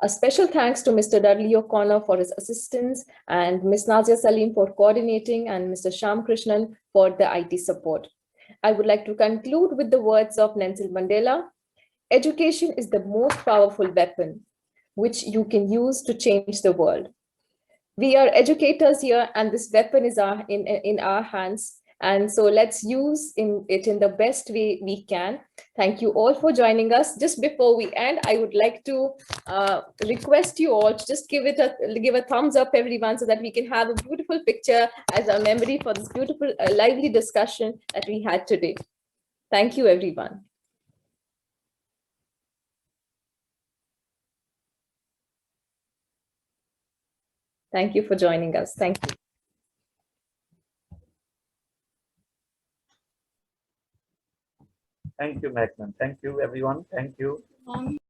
A special thanks to Mr. Dudley O'Connor for his assistance and Ms. Nazia Salim for coordinating and Mr. Sham Krishnan for the IT support. I would like to conclude with the words of Nelson Mandela. Education is the most powerful weapon which you can use to change the world. We are educators here and this weapon is in our hands. And so let's use it in the best way we can. Thank you all for joining us. Just before we end, I would like to request you all to just give a thumbs up, everyone, so that we can have a beautiful picture as a memory for this beautiful, lively discussion that we had today. Thank you, everyone. Thank you for joining us. Thank you. Thank you, Magnan. Thank you, everyone. Thank you.